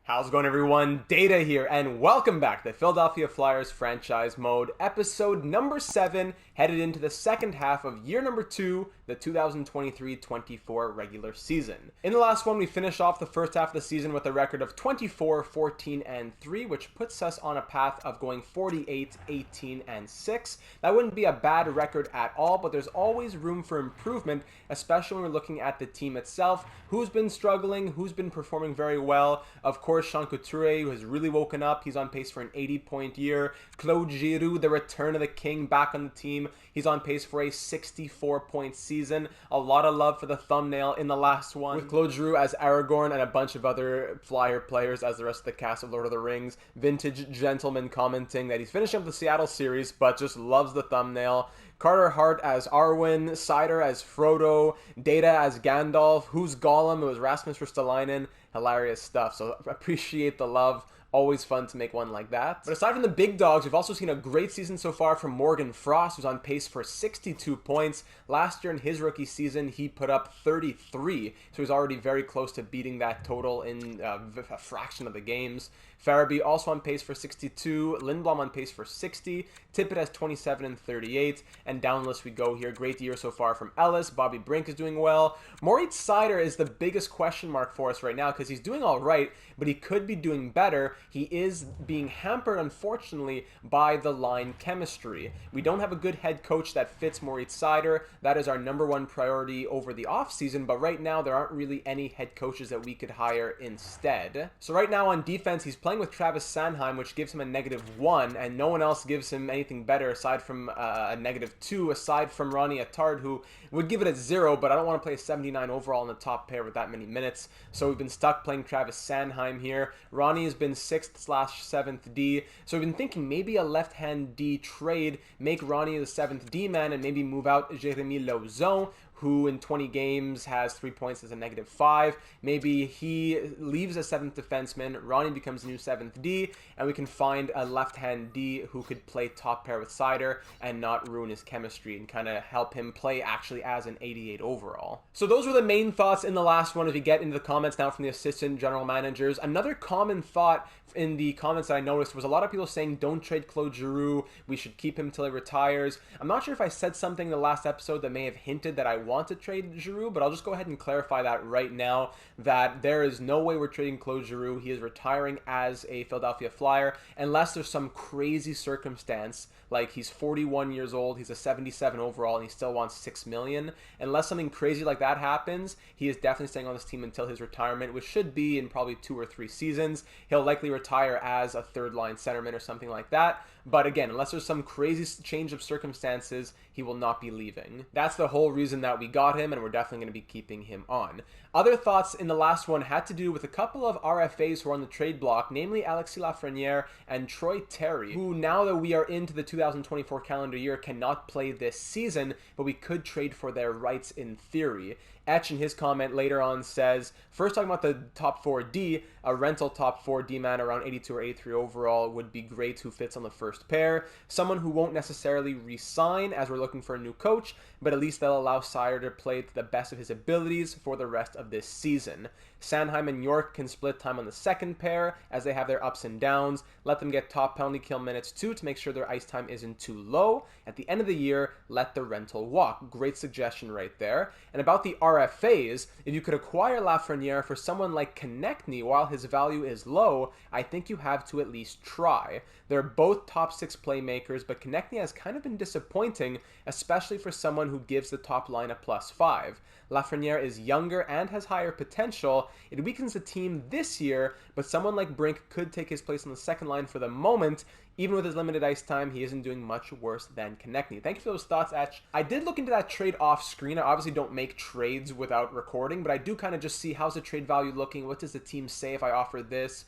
How's it going, everyone? Data here, and welcome back to the Philadelphia Flyers Franchise Mode, episode number 7, headed into the second half of year number 2, the 2023-24 regular season. In the last one, we finished off the first half of the season with a record of 24, 14, and 3, which puts us on a path of going 48, 18, and 6. That wouldn't be a bad record at all, but there's always room for improvement, especially when we're looking at the team itself. Who's been struggling? Who's been performing very well? Of course, Sean Couturier, who has really woken up. He's on pace for an 80-point year. Claude Giroux, the return of the king, back on the team. He's on pace for a 64-point season. A lot of love for the thumbnail in the last one, with Claude Giroux as Aragorn and a bunch of other Flyer players as the rest of the cast of Lord of the Rings. Vintage gentleman commenting that he's finishing up the Seattle series, but just loves the thumbnail. Carter Hart as Arwen, Seider as Frodo, Data as Gandalf, Who's Gollum? It was Rasmus Ristolainen. Hilarious stuff, so appreciate the love. Always fun to make one like that. But aside from the big dogs, we've also seen a great season so far from Morgan Frost, who's on pace for 62 points. Last year in his rookie season, he put up 33, so he's already very close to beating that total in a fraction of the games. Farabee also on pace for 62, Lindblom on pace for 60, Tippett has 27 and 38, and down the list we go here. Great year so far from Ellis. Bobby Brink is doing well. Moritz Seider is the biggest question mark for us right now because he's doing all right, but he could be doing better. He is being hampered, unfortunately, by the line chemistry. We don't have a good head coach that fits Moritz Seider. That is our number one priority over the offseason, but right now there aren't really any head coaches that we could hire instead. So right now on defense, he's playing with Travis Sanheim, which gives him a -1, and no one else gives him anything better aside from a -2, aside from Ronnie Attard, who would give it a 0, but I don't want to play a 79 overall in the top pair with that many minutes, so we've been stuck playing Travis Sanheim here. Ronnie has been 6th/7th D, so we've been thinking maybe a left-hand D trade, make Ronnie the 7th D man, and maybe move out Jérémy Lauzon, who in 20 games has 3 points as a -5. Maybe he leaves as 7th defenseman, Ronnie becomes new 7th D, and we can find a left-hand D who could play top pair with Seider and not ruin his chemistry and kind of help him play actually as an 88 overall. So those were the main thoughts in the last one. As we get into the comments now from the assistant general managers, another common thought in the comments that I noticed was a lot of people saying don't trade Claude Giroux, we should keep him till he retires. I'm not sure if I said something in the last episode that may have hinted that I want to trade Giroux, but I'll just go ahead and clarify that right now, that there is no way we're trading Claude Giroux. He is retiring as a Philadelphia Flyer unless there's some crazy circumstance, like he's 41 years old, he's a 77 overall, and he still wants $6 million. Unless something crazy like that happens, he is definitely staying on this team until his retirement, which should be in probably 2 or 3 seasons. He'll likely retire as a third-line centerman or something like that. But again, unless there's some crazy change of circumstances, he will not be leaving. That's the whole reason that we got him, and we're definitely going to be keeping him on. Other thoughts in the last one had to do with a couple of RFAs who are on the trade block, namely Alexis Lafreniere and Troy Terry, who now that we are into the 2024 calendar year cannot play this season, but we could trade for their rights in theory. Etch in his comment later on says, first talking about the top 4D, a rental top 4D man around 82 or 83 overall would be great who fits on the first pair. Someone who won't necessarily re-sign as we're looking for a new coach, but at least they'll allow Seider to play to the best of his abilities for the rest of this season. Sanheim and York can split time on the second pair as they have their ups and downs. Let them get top penalty kill minutes too to make sure their ice time isn't too low. At the end of the year, let the rental walk. Great suggestion right there. And about the RFAs, if you could acquire Lafreniere for someone like Konechny while his value is low, I think you have to at least try. They're both top 6 playmakers, but Konechny has kind of been disappointing, especially for someone who gives the top line a +5. Lafreniere is younger and has higher potential. It weakens the team this year, but someone like Brink could take his place on the second line for the moment. Even with his limited ice time, he isn't doing much worse than Konechny. Thank you for those thoughts, Etch. I did look into that trade off screen. I obviously don't make trades without recording, but I do kind of just see how's the trade value looking. What does the team say if I offer this?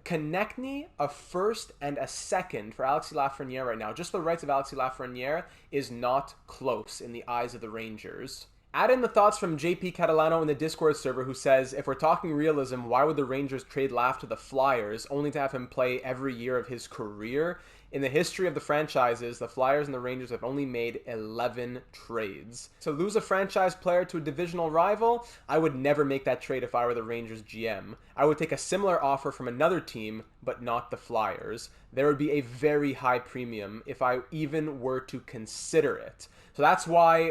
Konechny, a first and a second for Alexis Lafreniere right now. Just the rights of Alexis Lafreniere is not close in the eyes of the Rangers. Add in the thoughts from JP Catalano in the Discord server, who says, if we're talking realism, why would the Rangers trade Laf to the Flyers only to have him play every year of his career? In the history of the franchises, the Flyers and the Rangers have only made 11 trades. To lose a franchise player to a divisional rival, I would never make that trade if I were the Rangers GM. I would take a similar offer from another team, but not the Flyers. There would be a very high premium if I even were to consider it. So that's why,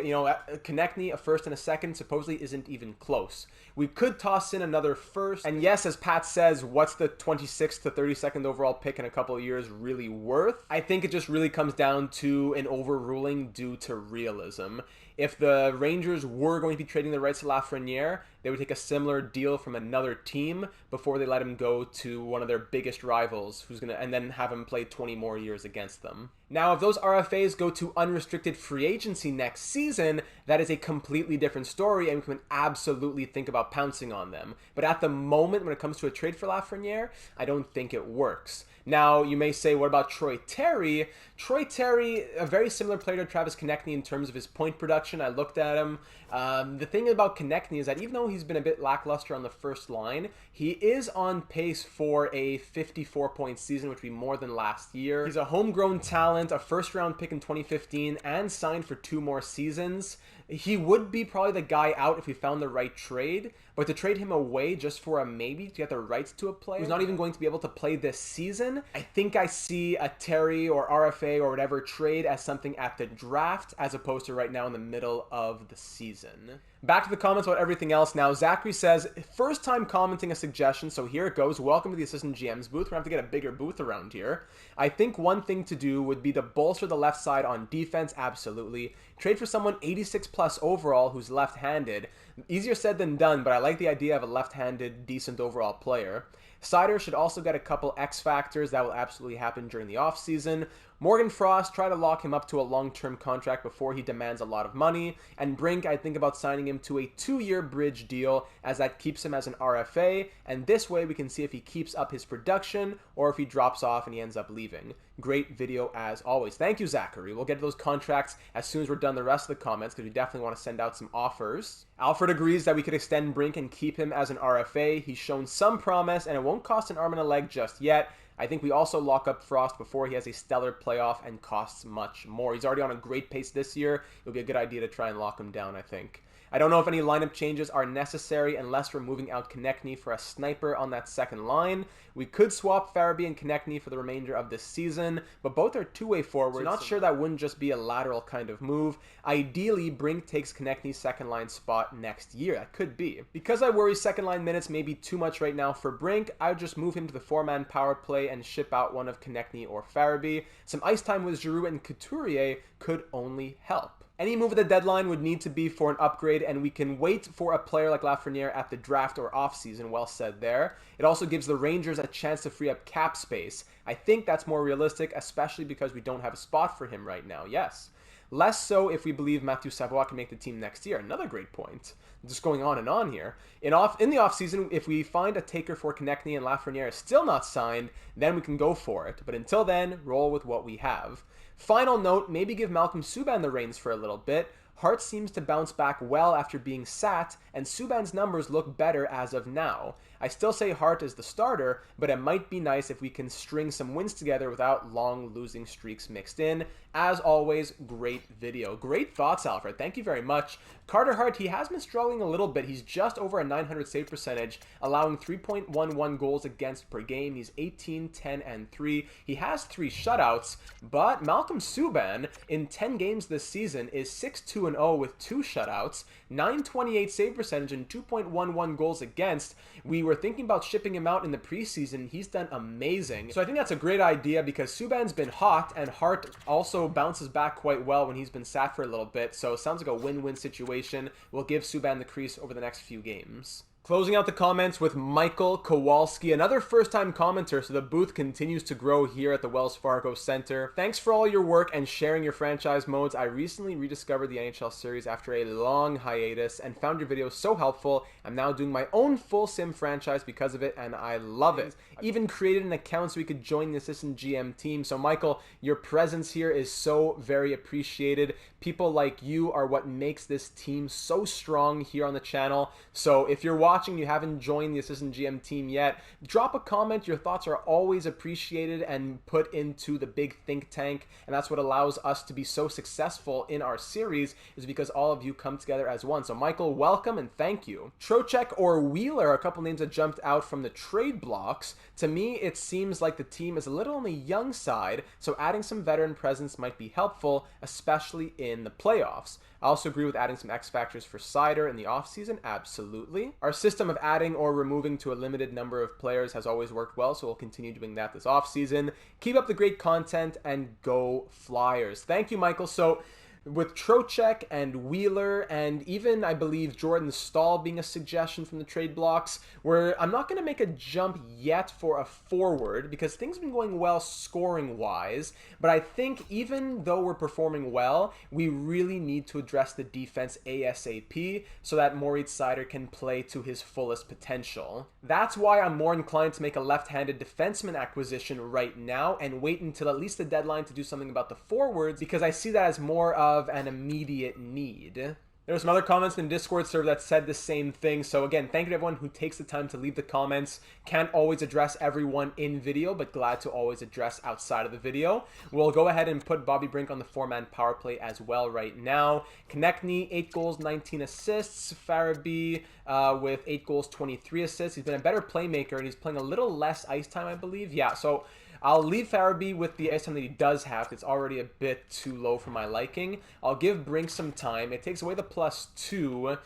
Konechny, a first and a second, supposedly isn't even close. We could toss in another first. And yes, as Pat says, what's the 26th to 32nd overall pick in a couple of years really worth? I think it just really comes down to an overruling due to realism. If the Rangers were going to be trading the rights to Lafreniere, they would take a similar deal from another team before they let him go to one of their biggest rivals, and then have him play 20 more years against them. Now, if those RFAs go to unrestricted free agency next season, that is a completely different story, and we can absolutely think about pouncing on them. But at the moment, when it comes to a trade for Lafreniere, I don't think it works. Now, you may say, what about Troy Terry? Troy Terry, a very similar player to Travis Konechny in terms of his point production. I looked at him. The thing about Konechny is that even though he's been a bit lackluster on the first line, he is on pace for a 54-point season, which would be more than last year. He's a homegrown talent, a first-round pick in 2015, and signed for 2 more seasons. He would be probably the guy out if we found the right trade, but to trade him away just for a maybe to get the rights to a player who's not even going to be able to play this season, I think I see a Terry or RFA or whatever trade as something at the draft as opposed to right now in the middle of the season. Back to the comments about everything else now. Zachary says, first time commenting a suggestion, so here it goes. Welcome to the Assistant GMs booth. We're going to have to get a bigger booth around here. I think one thing to do would be to bolster the left side on defense, absolutely. Trade for someone 86 plus overall who's left-handed. Easier said than done, but I like the idea of a left-handed, decent overall player. Sider should also get a couple X factors. That will absolutely happen during the offseason. Morgan Frost, try to lock him up to a long-term contract before he demands a lot of money. And Brink, I think about signing him to a 2-year bridge deal, as that keeps him as an RFA. And this way we can see if he keeps up his production or if he drops off and he ends up leaving. Great video as always. Thank you, Zachary. We'll get to those contracts as soon as we're done the rest of the comments, because we definitely want to send out some offers. Alfred agrees that we could extend Brink and keep him as an RFA. He's shown some promise, and it won't cost an arm and a leg just yet. I think we also lock up Frost before he has a stellar playoff and costs much more. He's already on a great pace this year. It would be a good idea to try and lock him down, I think. I don't know if any lineup changes are necessary unless we're moving out Konechny for a sniper on that second line. We could swap Farabee and Konechny for the remainder of this season, but both are two-way forwards. So not sure that wouldn't just be a lateral kind of move. Ideally, Brink takes Konechny's second line spot next year. That could be. Because I worry second line minutes may be too much right now for Brink, I would just move him to the 4-man power play and ship out one of Konechny or Farabee. Some ice time with Giroux and Couturier could only help. Any move at the deadline would need to be for an upgrade, and we can wait for a player like Lafreniere at the draft or offseason. Well said there. It also gives the Rangers a chance to free up cap space. I think that's more realistic, especially because we don't have a spot for him right now. Yes. Less so if we believe Matthew Savoie can make the team next year. Another great point. Just going on and on here. In the offseason, if we find a taker for Konechny and Lafreniere is still not signed, then we can go for it. But until then, roll with what we have. Final note, maybe give Malcolm Subban the reins for a little bit. Hart seems to bounce back well after being sat, and Subban's numbers look better as of now. I still say Hart is the starter, but it might be nice if we can string some wins together without long losing streaks mixed in. As always, great video. Great thoughts, Alfred. Thank you very much. Carter Hart, he has been struggling a little bit. He's just over a 900 save percentage, allowing 3.11 goals against per game. He's 18, 10, and 3. He has 3 shutouts, but Malcolm Subban in 10 games this season is 6-2-0 with 2 shutouts, 928 save percentage, and 2.11 goals against. We were thinking about shipping him out in the preseason. He's done amazing. So I think that's a great idea because Subban's been hot, and Hart also bounces back quite well when he's been sat for a little bit. So it sounds like a win-win situation. We'll give Subban the crease over the next few games. Closing out the comments with Michael Kowalski, another first-time commenter, so the booth continues to grow here at the Wells Fargo Center. Thanks for all your work and sharing your franchise modes. I recently rediscovered the NHL series after a long hiatus and found your videos so helpful. I'm now doing my own full sim franchise because of it, and I love it. Even created an account so we could join the Assistant GM team. So Michael, your presence here is so very appreciated. People like you are what makes this team so strong here on the channel. So if you're watching watching, you haven't joined the Assistant GM team yet, drop a comment. Your thoughts are always appreciated and put into the big think tank, and that's what allows us to be so successful in our series, is because all of you come together as one. So Michael, welcome and thank you. Trocheck or Wheeler are a couple names that jumped out from the trade blocks. To me, it seems like the team is a little on the young side, so adding some veteran presence might be helpful, especially in the playoffs. I also agree with adding some X factors for Cider in the offseason, absolutely. Our system of adding or removing to a limited number of players has always worked well, so we'll continue doing that this offseason. Keep up the great content and go Flyers. Thank you, Michael. So with Trocheck and Wheeler and even, I believe, Jordan Stahl being a suggestion from the trade blocks, where I'm not going to make a jump yet for a forward because things have been going well scoring-wise, but I think even though we're performing well, we really need to address the defense ASAP so that Moritz Seider can play to his fullest potential. That's why I'm more inclined to make a left-handed defenseman acquisition right now and wait until at least the deadline to do something about the forwards, because I see that as more of an immediate need. There were some other comments in the Discord server that said the same thing. So again, thank you to everyone who takes the time to leave the comments. Can't always address everyone in video, but glad to always address outside of the video. We'll go ahead and put Bobby Brink on the 4-man power play as well right now. Konechny, 8 goals, 19 assists. Farabee with 8 goals, 23 assists. He's been a better playmaker and he's playing a little less ice time, I believe. Yeah, so I'll leave Farabee with the ice time that he does have. It's already a bit too low for my liking. I'll give Brink some time. It takes away the +2.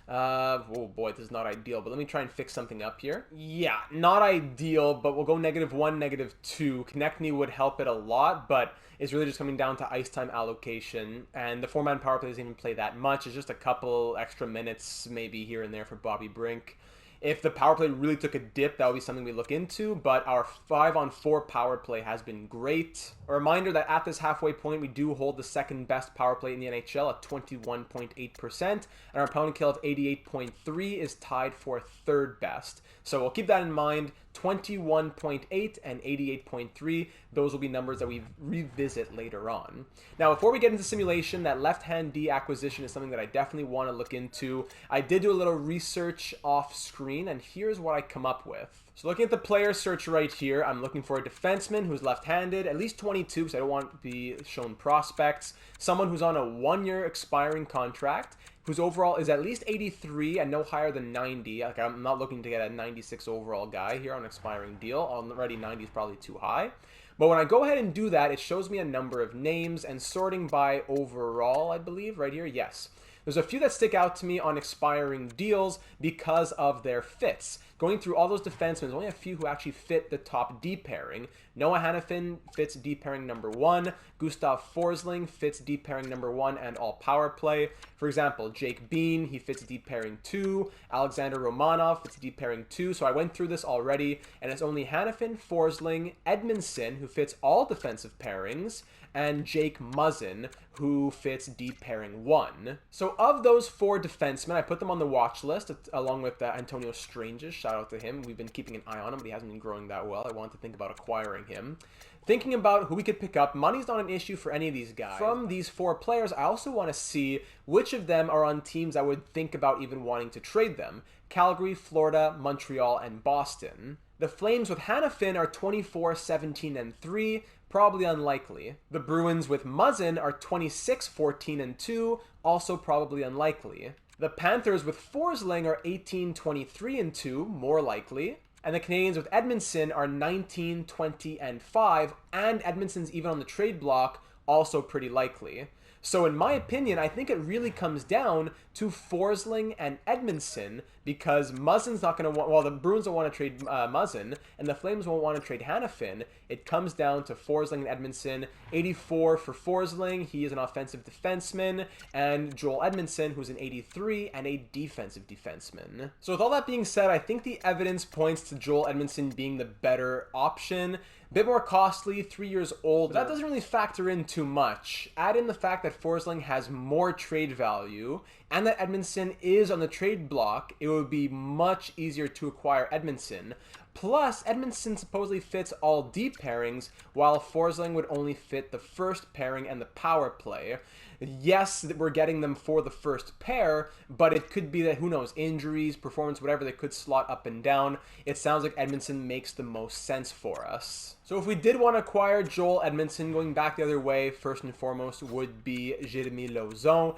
Oh boy, this is not ideal, but let me try and fix something up here. Yeah, not ideal, but we'll go -1, -2. Konechny would help it a lot, but it's really just coming down to ice time allocation, and the 4-man power play doesn't even play that much. It's just a couple extra minutes maybe here and there for Bobby Brink. If the power play really took a dip, that would be something we look into, but our 5-on-4 power play has been great. A reminder that at this halfway point, we do hold the second best power play in the NHL at 21.8%, and our opponent kill of 88.3 is tied for third best. So we'll keep that in mind. 21.8 and 88.3, those will be numbers that we revisit later on. Now, before we get into simulation, that left-hand D acquisition is something that I definitely want to look into. I did do a little research off screen, and here's what I come up with. So looking at the player search right here, I'm looking for a defenseman who's left-handed, at least 22, because I don't want to be shown prospects. Someone who's on a 1-year expiring contract, whose overall is at least 83 and no higher than 90. Like, I'm not looking to get a 96 overall guy here on an expiring deal. Already 90 is probably too high. But when I go ahead and do that, it shows me a number of names, and sorting by overall, I believe, right here, yes. There's a few that stick out to me on expiring deals because of their fits. Going through all those defensemen, there's only a few who actually fit the top D pairing. Noah Hannafin fits D pairing number 1. Gustav Forsling fits D pairing number 1 and all power play. For example, Jake Bean, he fits D pairing 2. Alexander Romanov fits D pairing 2. So I went through this already, and it's only Hannafin, Forsling, Edmondson, who fits all defensive pairings, and Jake Muzzin, who fits D pairing 1. So of those 4 defensemen, I put them on the watch list along with Antonio Stranges. Shout out to him. We've been keeping an eye on him, but he hasn't been growing that well. I want to think about acquiring him. Thinking about who we could pick up, money's not an issue for any of these guys. From these 4 players, I also want to see which of them are on teams I would think about even wanting to trade them. Calgary, Florida, Montreal, and Boston. The Flames with Hannafin are 24, 17, and 3. Probably unlikely. The Bruins with Muzzin are 26, 14, and 2. Also probably unlikely. The Panthers with Forsling are 18, 23, and 2. More likely. And the Canadiens with Edmondson are 19, 20, and 5. And Edmondson's even on the trade block, also pretty likely. So in my opinion, I think it really comes down to Forsling and Edmondson, because Muzzin's not going to want, well, the Bruins don't want to trade Muzzin, and the Flames won't want to trade Hannafin. It comes down to Forsling and Edmondson. 84 for Forsling, he is an offensive defenseman, and Joel Edmondson, who's an 83 and a defensive defenseman. So with all that being said, I think the evidence points to Joel Edmondson being the better option. Bit more costly, 3 years old. That doesn't really factor in too much. Add in the fact that Forsling has more trade value and that Edmondson is on the trade block, it would be much easier to acquire Edmondson. Plus, Edmondson supposedly fits all D pairings, while Forsling would only fit the first pairing and the power play. Yes, we're getting them for the first pair, but it could be that, who knows, injuries, performance, whatever, they could slot up and down. It sounds like Edmondson makes the most sense for us. So if we did want to acquire Joel Edmondson, going back the other way, first and foremost would be Jérémy Lauzon.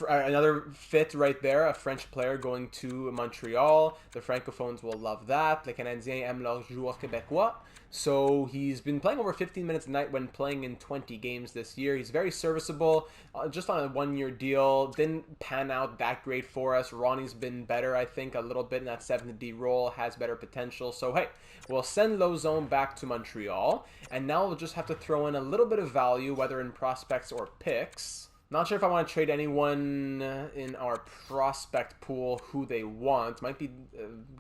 Another fit right there, a French player going to Montreal. The Francophones will love that. Les Canadiens aiment leurs joueurs québécois. So he's been playing over 15 minutes a night when playing in 20 games this year. He's very serviceable, just on a one-year deal. Didn't pan out that great for us. Ronnie's been better, I think, a little bit in that 7th-D role, has better potential. So, hey, we'll send Lauzon back to Montreal. And now we'll just have to throw in a little bit of value, whether in prospects or picks. Not sure if I want to trade anyone in our prospect pool who they want. Might be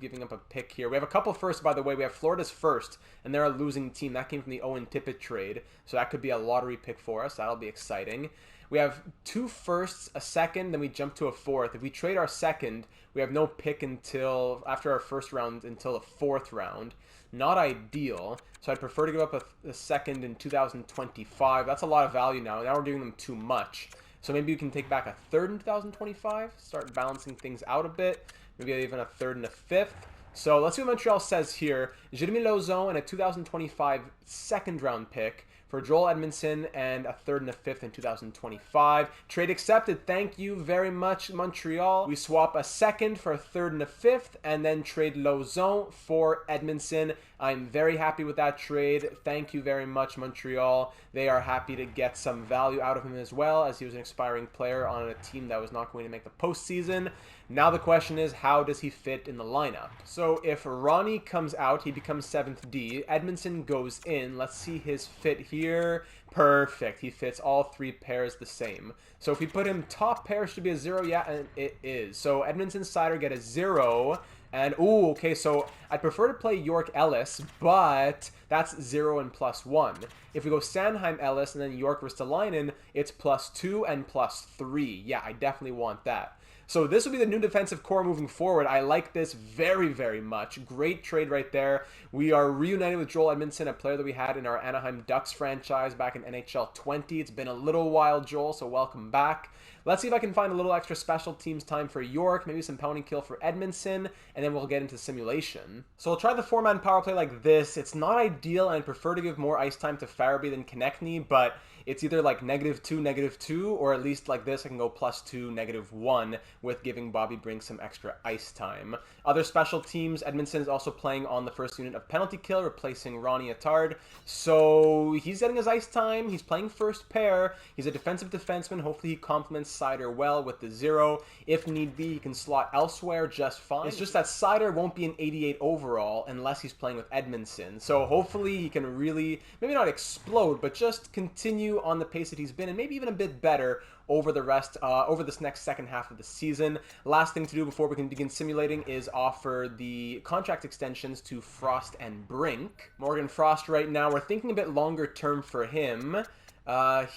giving up a pick here. We have a couple firsts, by the way. We have Florida's first, and they're a losing team. That came from the Owen Tippett trade, so that could be a lottery pick for us. That'll be exciting. We have 2 firsts, a second, then we jump to a 4th. If we trade our second, we have no pick until after our first round until the 4th round. Not ideal, so I'd prefer to give up a second in 2025. That's a lot of value now. Now we're giving them too much. So maybe we can take back a 3rd in 2025, start balancing things out a bit. Maybe even a 3rd and a 5th. So let's see what Montreal says here. Jérémy Lauzon and a 2025 second round pick for Joel Edmondson and a 3rd and a 5th in 2025. Trade accepted. Thank you very much, Montreal. We swap a 2nd for a 3rd and a 5th and then trade Lauzon for Edmondson. I'm very happy with that trade. Thank you very much, Montreal. They are happy to get some value out of him as well, as he was an expiring player on a team that was not going to make the postseason. Now the question is, how does he fit in the lineup? So if Ronnie comes out, he becomes 7th D. Edmondson goes in. Let's see his fit here. Perfect. He fits all 3 pairs the same. So if we put him top pair, should be a 0. Yeah, and it is. So Edmondson Sider get a 0. And, ooh, okay, so I'd prefer to play York Ellis, but that's 0 and +1. If we go Sanheim Ellis and then York Ristolainen, it's +2 and +3. Yeah, I definitely want that. So this will be the new defensive core moving forward. I like this very, very much. Great trade right there. We are reunited with Joel Edmondson, a player that we had in our Anaheim Ducks franchise back in NHL 20. It's been a little while, Joel, so welcome back. Let's see if I can find a little extra special teams time for York, maybe some pounding kill for Edmondson, and then we'll get into simulation. So I'll try the 4-man power play like this. It's not ideal, and I'd prefer to give more ice time to Farabee than Konechny, but it's either like -2, -2, or at least like this, I can go +2, -1 with giving Bobby Brink some extra ice time. Other special teams, Edmondson is also playing on the first unit of penalty kill, replacing Ronnie Attard. So he's getting his ice time. He's playing first pair. He's a defensive defenseman. Hopefully he complements Sider well with the 0. If need be, he can slot elsewhere just fine. It's just that Sider won't be an 88 overall unless he's playing with Edmondson. So hopefully he can really, maybe not explode, but just continue on the pace that he's been, and maybe even a bit better over this next second half of the season. Last thing to do before we can begin simulating is offer the contract extensions to Frost and Brink. Morgan Frost right now, we're thinking a bit longer term for him.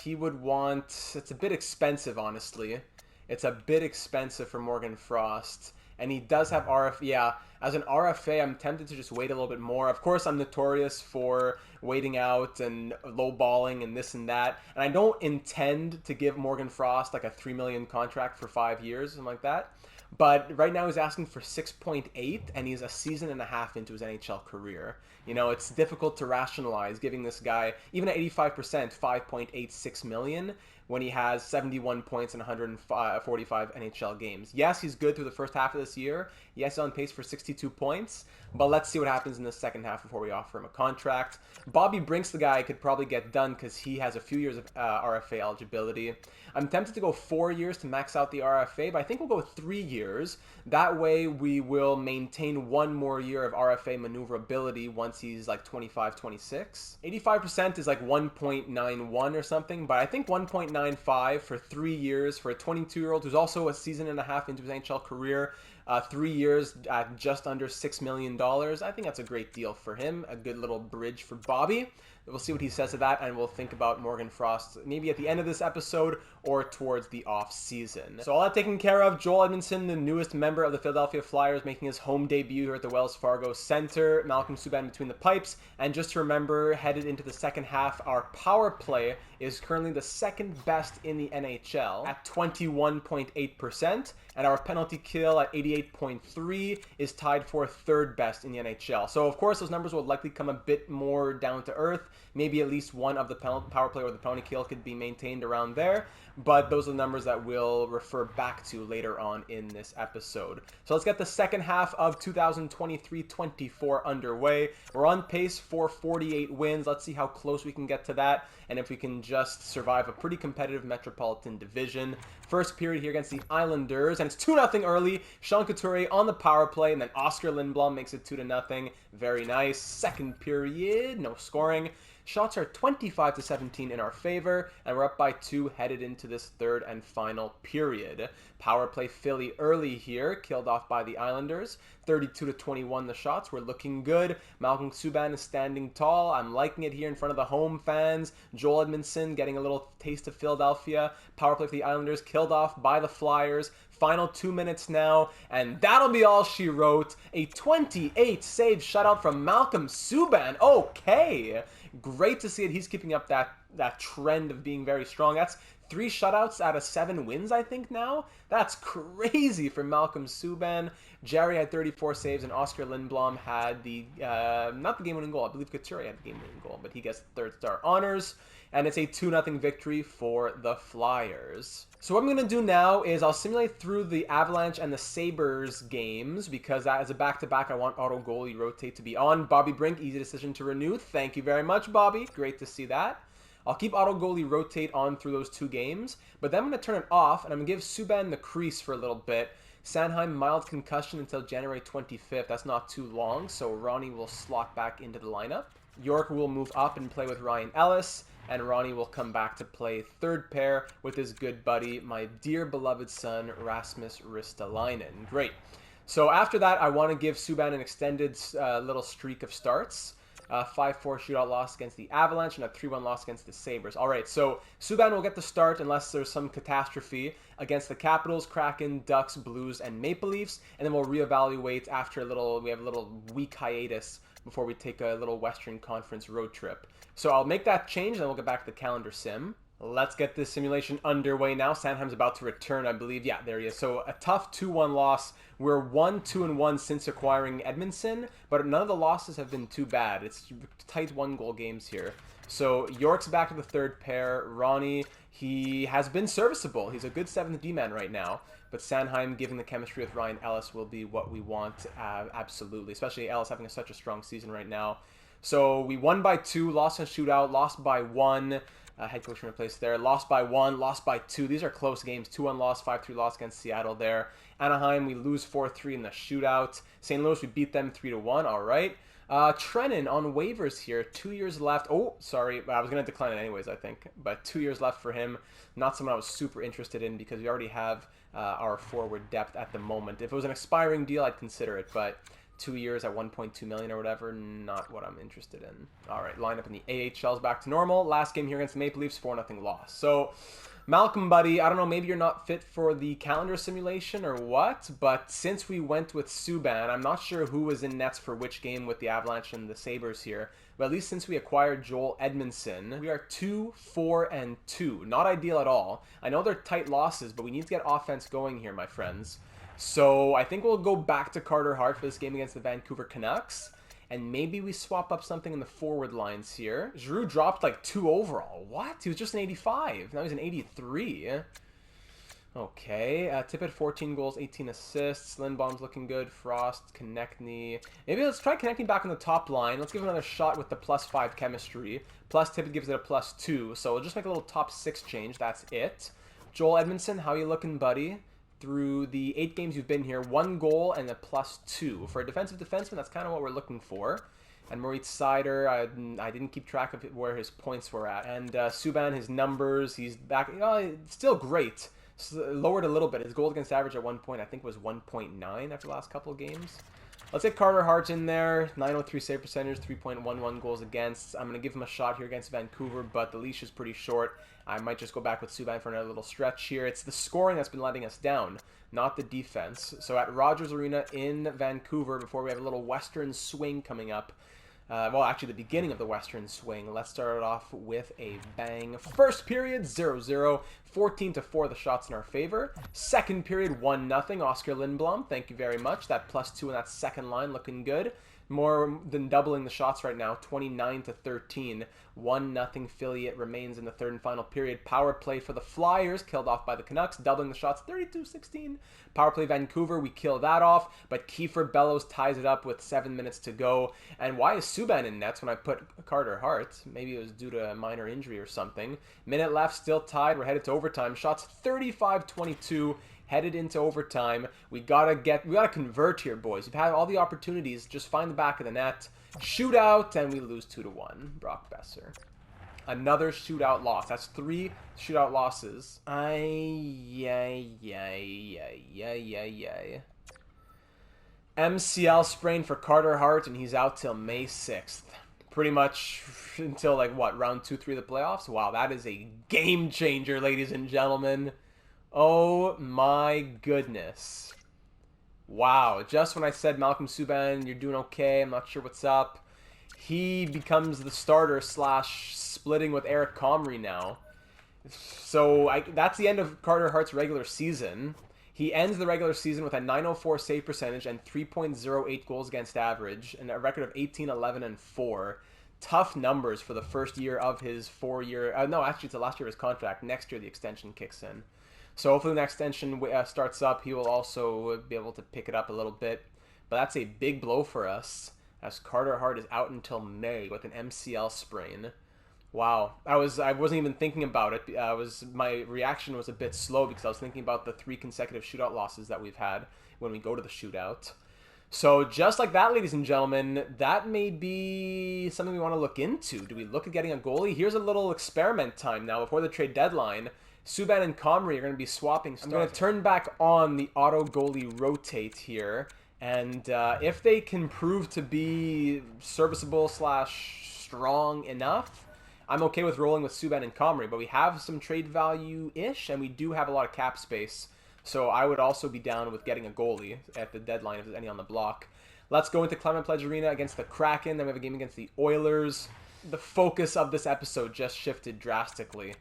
He would want, it's a bit expensive, honestly. It's a bit expensive for Morgan Frost. And he does have RFA. Yeah, as an RFA, I'm tempted to just wait a little bit more. Of course, I'm notorious for waiting out and lowballing and this and that. And I don't intend to give Morgan Frost like a $3 million contract for 5 years, something like that. But right now he's asking for 6.8, and he's a season and a half into his NHL career. You know, it's difficult to rationalize giving this guy, even at 85%, $5.86 million when he has 71 points in 145 NHL games. Yes, he's good through the first half of this year. Yes, he's on pace for 62 points. But let's see what happens in the second half before we offer him a contract. Bobby Brink's the guy I could probably get done because he has a few years of RFA eligibility. I'm tempted to go 4 years to max out the RFA, but I think we'll go 3 years. That way we will maintain 1 more year of RFA maneuverability once he's like 25, 26. 85% is like 1.91 or something, but I think 1.95 for 3 years for a 22-year-old who's also a season and a half into his NHL career 3 years at just under $6 million. I think that's a great deal for him. A good little bridge for Bobby. We'll see what he says to that, and we'll think about Morgan Frost maybe at the end of this episode or towards the off season. So all that taken care of, Joel Edmondson, the newest member of the Philadelphia Flyers, making his home debut here at the Wells Fargo Center. Malcolm Subban between the pipes. And just to remember, headed into the second half, our power play is currently the second best in the NHL at 21.8%, and our penalty kill at 88.3 is tied for third best in the NHL. So of course those numbers will likely come a bit more down to earth. Maybe at least one of the power play or the penalty kill could be maintained around there, but those are the numbers that we'll refer back to later on in this episode. So let's get the second half of 2023-24 underway. We're on pace for 48 wins. Let's see how close we can get to that, and if we can just survive a pretty competitive Metropolitan Division. First period here against the Islanders, and it's 2-0 early. Sean Couturier on the power play, and then Oscar Lindblom makes it 2-0. Very nice. Second period, no scoring. Shots are 25-17 in our favor, and we're up by 2 headed into this third and final period. Power play Philly early here, killed off by the Islanders. 32-21 the shots. We're looking good. Malcolm Subban is standing tall. I'm liking it here in front of the home fans. Joel Edmondson getting a little taste of Philadelphia. Power play for the Islanders, killed off by the Flyers. Final 2 minutes now, and that'll be all she wrote. A 28-save shutout from Malcolm Subban. Okay. Great to see it. He's keeping up that trend of being very strong. That's 3 shutouts out of 7 wins, I think, now. That's crazy for Malcolm Subban. Jerry had 34 saves, and Oscar Lindblom had the, not the game-winning goal. I believe Couturier had the game-winning goal, but he gets third star honors. And it's a 2-0 victory for the Flyers. So what I'm going to do now is I'll simulate through the Avalanche and the Sabres games, because that is a back-to-back. I want auto goalie rotate to be on. Bobby Brink, easy decision to renew. Thank you very much, Bobby. Great to see that. I'll keep auto goalie rotate on through those 2 games, but then I'm going to turn it off, and I'm going to give Subban the crease for a little bit. Sanheim, mild concussion until January 25th. That's not too long, so Ronnie will slot back into the lineup. York will move up and play with Ryan Ellis, and Ronnie will come back to play third pair with his good buddy, my dear beloved son, Rasmus Ristolainen. Great. So after that, I want to give Subban an extended little streak of starts. 5-4 shootout loss against the Avalanche and a 3-1 loss against the Sabres. All right, so Subban will get the start unless there's some catastrophe against the Capitals, Kraken, Ducks, Blues, and Maple Leafs, and then we'll reevaluate after we have a little week hiatus before we take a little Western Conference road trip. So I'll make that change, and then we'll get back to the calendar sim. Let's get this simulation underway now. Sanheim's about to return, I believe. Yeah, there he is. So a tough 2-1 loss. We're 1-2-1 since acquiring Edmondson, but none of the losses have been too bad. It's tight 1-goal games here. So York's back to the third pair. Ronnie, he has been serviceable. He's a good 7th D-man right now. But Sanheim, given the chemistry with Ryan Ellis, will be what we want, absolutely. Especially Ellis having such a strong season right now. So we won by 2, lost in shootout, lost by 1. Head coach replaced there. Lost by 1, lost by 2. These are close games. 2-1 loss, 5-3 loss against Seattle there. Anaheim, we lose 4-3 in the shootout. St. Louis, we beat them 3-1. All right. Trennan on waivers here. 2 years left. Oh, sorry. I was going to decline it anyways, I think. But 2 years left for him. Not someone I was super interested in because we already have our forward depth at the moment. If it was an expiring deal, I'd consider it. But 2 years at $1.2 million or whatever, not what I'm interested in. All right, lineup in the AHL's back to normal. Last game here against the Maple Leafs, 4-0 loss. So, Malcolm, buddy, I don't know, maybe you're not fit for the calendar simulation or what, but since we went with Subban, I'm not sure who was in nets for which game with the Avalanche and the Sabres here, but at least since we acquired Joel Edmondson, we are 2-4-2. Not ideal at all. I know they're tight losses, but we need to get offense going here, my friends. So I think we'll go back to Carter Hart for this game against the Vancouver Canucks. And maybe we swap up something in the forward lines here. Giroux dropped like 2 overall. What? He was just an 85. Now he's an 83. Okay. Tippett, 14 goals, 18 assists. Lindblom's looking good. Frost, Konechny. Maybe let's try Konechny back on the top line. Let's give him another shot with the +5 chemistry. Plus Tippett gives it a +2. So we'll just make a little top 6 change. That's it. Joel Edmondson, how you looking, buddy? Through the 8 games you've been here, 1 goal and a +2. For a defensive defenseman, that's kind of what we're looking for. And Moritz Seider, I didn't keep track of where his points were at. And Subban, his numbers, he's back. Still great. lowered a little bit. His goals against average at one point, I think, was 1.9 after the last couple of games. Let's get Carter Hart in there. 903 save percentage, 3.11 goals against. I'm going to give him a shot here against Vancouver, but the leash is pretty short. I might just go back with Subban for another little stretch here. It's the scoring that's been letting us down, not the defense. So at Rogers Arena in Vancouver, before we have a little Western swing coming up, well, actually the beginning of the Western swing. Let's start it off with a bang. First period, 0-0. 14-4 the shots in our favor. Second period, 1-0. Oscar Lindblom, thank you very much. That +2 in that second line looking good. More than doubling the shots right now, 29-13. 1-0 Philly. It remains in the third and final period. Power play for the Flyers, killed off by the Canucks, doubling the shots, 32-16. Power play Vancouver, we kill that off, but Kiefer Bellows ties it up with 7 minutes to go. And why is Subban in nets when I put Carter Hart? Maybe it was due to a minor injury or something. Minute left, still tied. We're headed to overtime. Shots 35-22. Headed into overtime. We gotta convert here, boys. We've had all the opportunities. Just find the back of the net. Shootout, and we lose 2-1. Brock Besser. Another shootout loss. That's 3 shootout losses. MCL sprain for Carter Hart, and he's out till May 6th. Pretty much until, like, what, round 2-3 of the playoffs? Wow, that is a game changer, ladies and gentlemen. Oh my goodness. Wow, just when I said Malcolm Subban, you're doing okay, I'm not sure what's up, he becomes the starter / splitting with Eric Comrie now. So that's the end of Carter Hart's regular season. He ends the regular season with a .904 save percentage and 3.08 goals against average and a record of 18-11-4. Tough numbers for the first year of his 4-year... no, actually, it's the last year of his contract. Next year, the extension kicks in. So hopefully the next extension starts up. He will also be able to pick it up a little bit. But that's a big blow for us, as Carter Hart is out until May with an MCL sprain. Wow. I wasn't even thinking about it. My reaction was a bit slow because I was thinking about the 3 consecutive shootout losses that we've had when we go to the shootout. So just like that, ladies and gentlemen, that may be something we want to look into. Do we look at getting a goalie? Here's a little experiment time now before the trade deadline. Subban and Comrie are going to be swapping starters. I'm going to turn back on the auto goalie rotate here. And if they can prove to be serviceable / strong enough, I'm okay with rolling with Subban and Comrie. But we have some trade value-ish, and we do have a lot of cap space. So I would also be down with getting a goalie at the deadline if there's any on the block. Let's go into Clement Pledge Arena against the Kraken. Then we have a game against the Oilers. The focus of this episode just shifted drastically.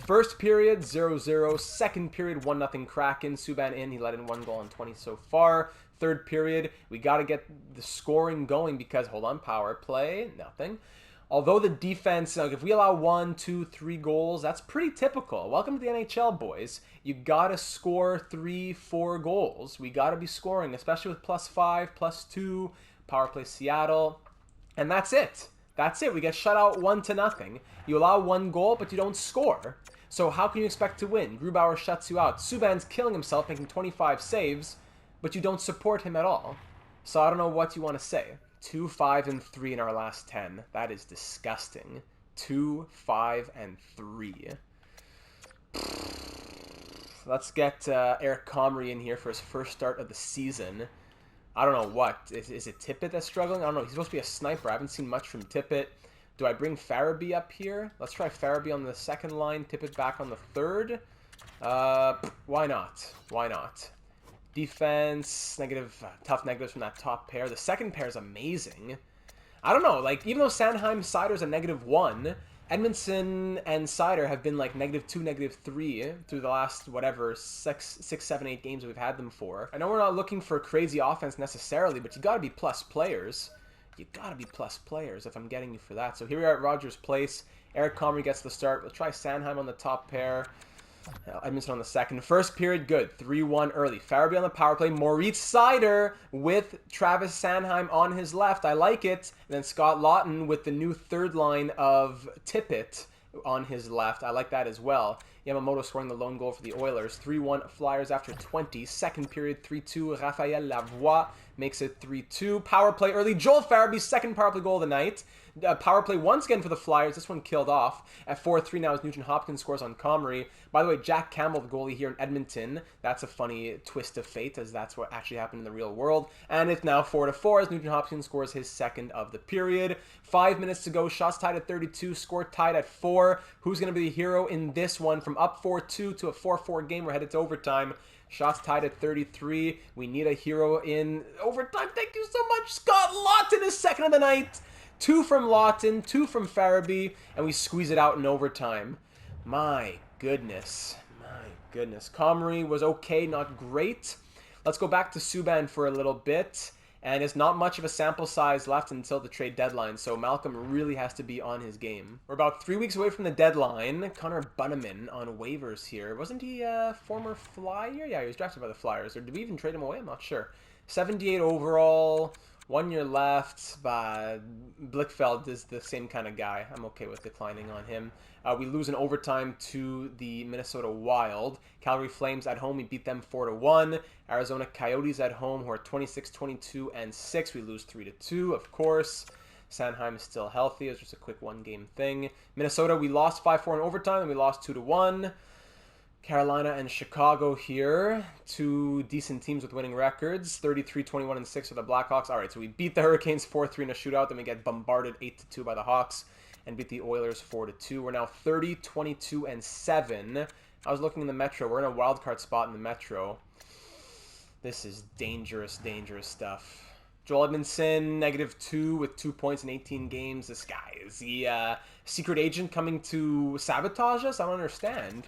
First period, 0-0. Second period, 1-0 Kraken. Subban in. He let in 1 goal in 20 so far. Third period, we got to get the scoring going because, hold on, power play, nothing. Although the defense, like, if we allow 1, 2, 3 goals, that's pretty typical. Welcome to the NHL, boys. You got to score 3, 4 goals. We got to be scoring, especially with +5, +2, power play Seattle. And that's it. That's it. We get shut out 1-0. You allow 1 goal, but you don't score. So how can you expect to win? Grubauer shuts you out. Subban's killing himself, making 25 saves, but you don't support him at all. So I don't know what you want to say. 2, 5, and 3 in our last 10. That is disgusting. 2, 5, and 3. Let's get Eric Comrie in here for his first start of the season. I don't know what. Is it Tippett that's struggling? I don't know. He's supposed to be a sniper. I haven't seen much from Tippett. Do I bring Farabee up here? Let's try Farabee on the second line. Tippett back on the third. Why not? Why not? Defense, negative, tough negatives from that top pair. The second pair is amazing. I don't know. Like, even though Sanheim Sider's a -1, Edmondson and Sider have been like -2, -3 through the last, whatever, 6, 7, 8 games we've had them for. I know we're not looking for crazy offense necessarily, but you gotta be plus players. You gotta be plus players if I'm getting you for that. So here we are at Rogers Place. Eric Comrie gets the start. We'll try Sanheim on the top pair. Edmondson on the second. First period, good. 3-1 early. Farabee on the power play. Moritz Seider with Travis Sanheim on his left. I like it. And then Scott Lawton with the new third line of Tippett on his left. I like that as well. Yamamoto scoring the lone goal for the Oilers. 3-1 Flyers after 20. Second period, 3-2 Raphael Lavoie. makes it 3-2. Power play early. Joel Farabee's second power play goal of the night. Power play once again for the Flyers. This one killed off. At 4-3 now as Nugent Hopkins scores on Comrie. By the way, Jack Campbell, the goalie here in Edmonton. That's a funny twist of fate, as that's what actually happened in the real world. And it's now 4-4 as Nugent Hopkins scores his second of the period. 5 minutes to go. Shots tied at 32. Score tied at 4. Who's going to be the hero in this one? From up 4-2 to a 4-4 game. We're headed to overtime. Shots tied at 33. We need a hero in overtime. Thank you so much. Scott Lawton is second of the night. 2 from Lawton, 2 from Farabee, and we squeeze it out in overtime. My goodness. My goodness. Comrie was okay, not great. Let's go back to Subban for a little bit. And it's not much of a sample size left until the trade deadline, so Malcolm really has to be on his game. We're about 3 weeks away from the deadline. Connor Bunnaman on waivers here. Wasn't he a former Flyer? Yeah, he was drafted by the Flyers. Or did we even trade him away? I'm not sure. 78 overall. 1 year left, but Blichfeld is the same kind of guy. I'm okay with declining on him. We lose in overtime to the Minnesota Wild. Calgary Flames at home, we beat them 4-1. Arizona Coyotes at home, who are 26-22 and 6. We lose 3-2, of course. Sanheim is still healthy. It was just a quick one-game thing. Minnesota, we lost 5-4 in overtime, and we lost 2-1. Carolina and Chicago here, 2 decent teams with winning records, 33-21 and 6 for the Blackhawks. All right, so we beat the Hurricanes 4-3 in a shootout, then we get bombarded 8-2 by the Hawks and beat the Oilers 4-2. We're now 30-22 and 7. I was looking in the Metro. We're in a wild card spot in the Metro. This is dangerous, dangerous stuff. Joel Edmondson, -2 with 2 points in 18 games. This guy, is he a secret agent coming to sabotage us? I don't understand.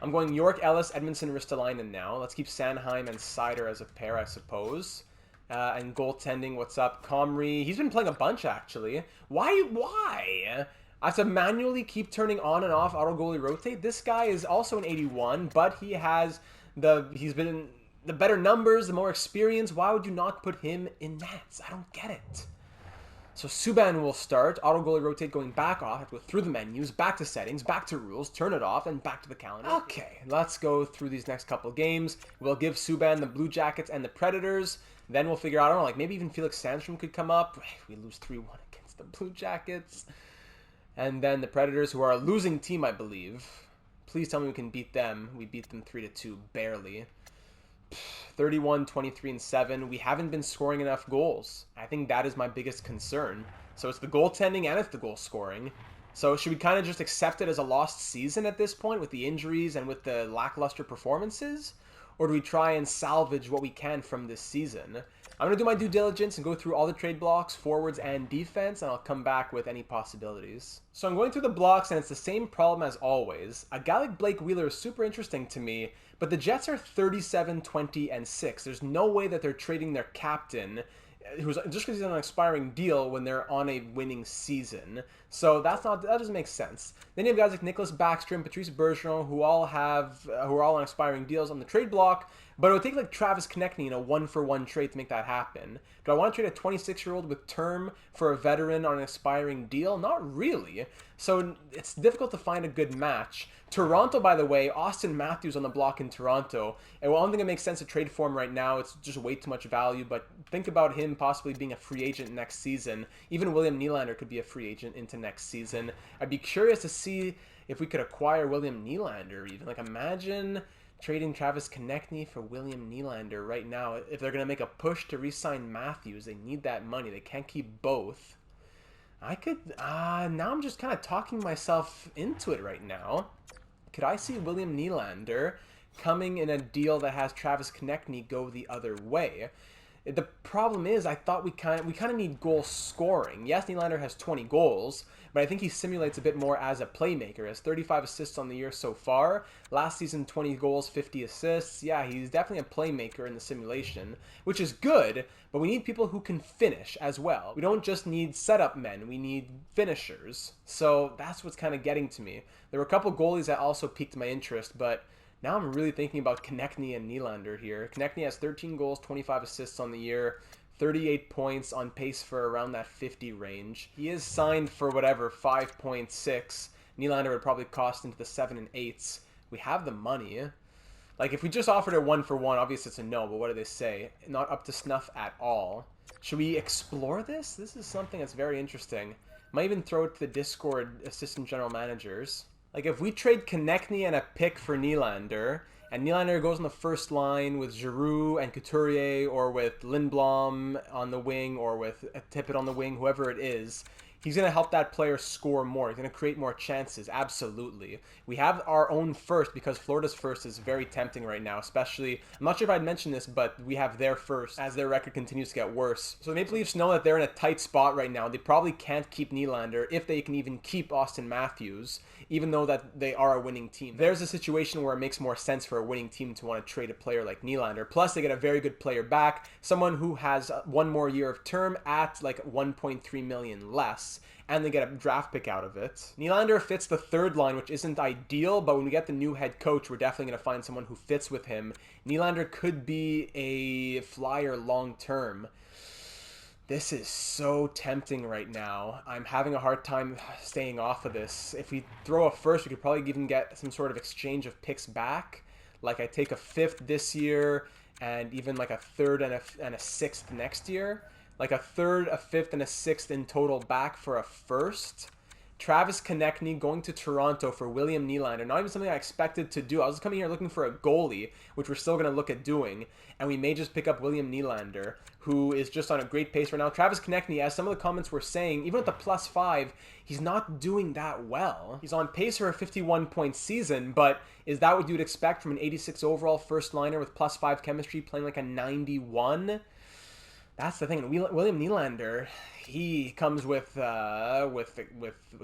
I'm going York, Ellis, Edmondson, Ristolainen now. Let's keep Sanheim and Seider as a pair, I suppose. And goaltending, what's up? Comrie, he's been playing a bunch, actually. Why? I have to manually keep turning on and off auto goalie rotate. This guy is also an 81, but he's been the better numbers, the more experience. Why would you not put him in nets? I don't get it. So Subban will start. Auto goalie rotate going back off. I have to go through the menus, back to settings, back to rules, turn it off, and back to the calendar. Okay, let's go through these next couple of games. We'll give Subban the Blue Jackets and the Predators. Then we'll figure out, I don't know, like maybe even Felix Sandstrom could come up. We lose 3-1 against the Blue Jackets. And then the Predators, who are a losing team, I believe. Please tell me we can beat them. We beat them 3-2, barely. 31, 23, and 7. We haven't been scoring enough goals. I think that is my biggest concern. So it's the goaltending and it's the goal scoring. So should we kind of just accept it as a lost season at this point with the injuries and with the lackluster performances? Or do we try and salvage what we can from this season? I'm going to do my due diligence and go through all the trade blocks, forwards and defense, and I'll come back with any possibilities. So I'm going through the blocks, and it's the same problem as always. A guy like Blake Wheeler is super interesting to me, but the Jets are 37, 20, and 6. There's no way that they're trading their captain, who's just because he's on an expiring deal, when they're on a winning season. So that doesn't make sense. Then you have guys like Nicholas Backstrom, Patrice Bergeron, who are all on expiring deals on the trade block. But it would take like Travis Konechny in a 1-for-1 trade to make that happen. Do I want to trade a 26-year-old with term for a veteran on an expiring deal? Not really. So it's difficult to find a good match. Toronto, by the way, Austin Matthews on the block in Toronto. And I don't think it makes sense to trade for him right now. It's just way too much value. But think about him possibly being a free agent next season. Even William Nylander could be a free agent into next season. I'd be curious to see if we could acquire William Nylander even. Like, imagine trading Travis Konechny for William Nylander right now. If they're going to make a push to re-sign Matthews, they need that money. They can't keep both. Now I'm just kind of talking myself into it right now. Could I see William Nylander coming in a deal that has Travis Konechny go the other way? The problem is, I thought we kind of need goal scoring. Yes, Neelander has 20 goals, but I think he simulates a bit more as a playmaker. He has 35 assists on the year so far. Last season, 20 goals, 50 assists. Yeah, he's definitely a playmaker in the simulation, which is good, but we need people who can finish as well. We don't just need setup men, we need finishers. So that's what's kind of getting to me. There were a couple goalies that also piqued my interest, but now I'm really thinking about Konechny and Nylander here. Konechny has 13 goals, 25 assists on the year, 38 points, on pace for around that 50 range. He is signed for whatever, 5.6. Nylander would probably cost into the 7 and 8s. We have the money. Like, if we just offered a 1-for-1, obviously it's a no, but what do they say? Not up to snuff at all. Should we explore this? This is something that's very interesting. Might even throw it to the Discord assistant general managers. Like, if we trade Konechny and a pick for Neelander, and Neelander goes on the first line with Giroux and Couturier, or with Lindblom on the wing, or with Tippett on the wing, whoever it is, he's going to help that player score more. He's going to create more chances. Absolutely. We have our own first because Florida's first is very tempting right now, especially, I'm not sure if I'd mentioned this, but we have their first as their record continues to get worse. So the Maple Leafs know that they're in a tight spot right now. They probably can't keep Neelander if they can even keep Austin Matthews, even though that they are a winning team. There's a situation where it makes more sense for a winning team to want to trade a player like Neelander. Plus, they get a very good player back, someone who has one more year of term at like 1.3 million less, and they get a draft pick out of it. Neelander fits the third line, which isn't ideal, but when we get the new head coach, we're definitely going to find someone who fits with him. Neelander could be a flyer long term. This is so tempting right now. I'm having a hard time staying off of this. If we throw a first, we could probably even get some sort of exchange of picks back. Like, I take a fifth this year and even like a third and a sixth next year. Like a third, a fifth, and a sixth in total back for a first. Travis Konechny going to Toronto for William Neelander. Not even something I expected to do. I was coming here looking for a goalie, which we're still going to look at doing. And we may just pick up William Neelander, who is just on a great pace right now. Travis Konechny, as some of the comments were saying, even with the +5, he's not doing that well. He's on pace for a 51-point season, but is that what you'd expect from an 86 overall first liner with +5 chemistry playing like a 91? That's the thing. William Neelander, he comes with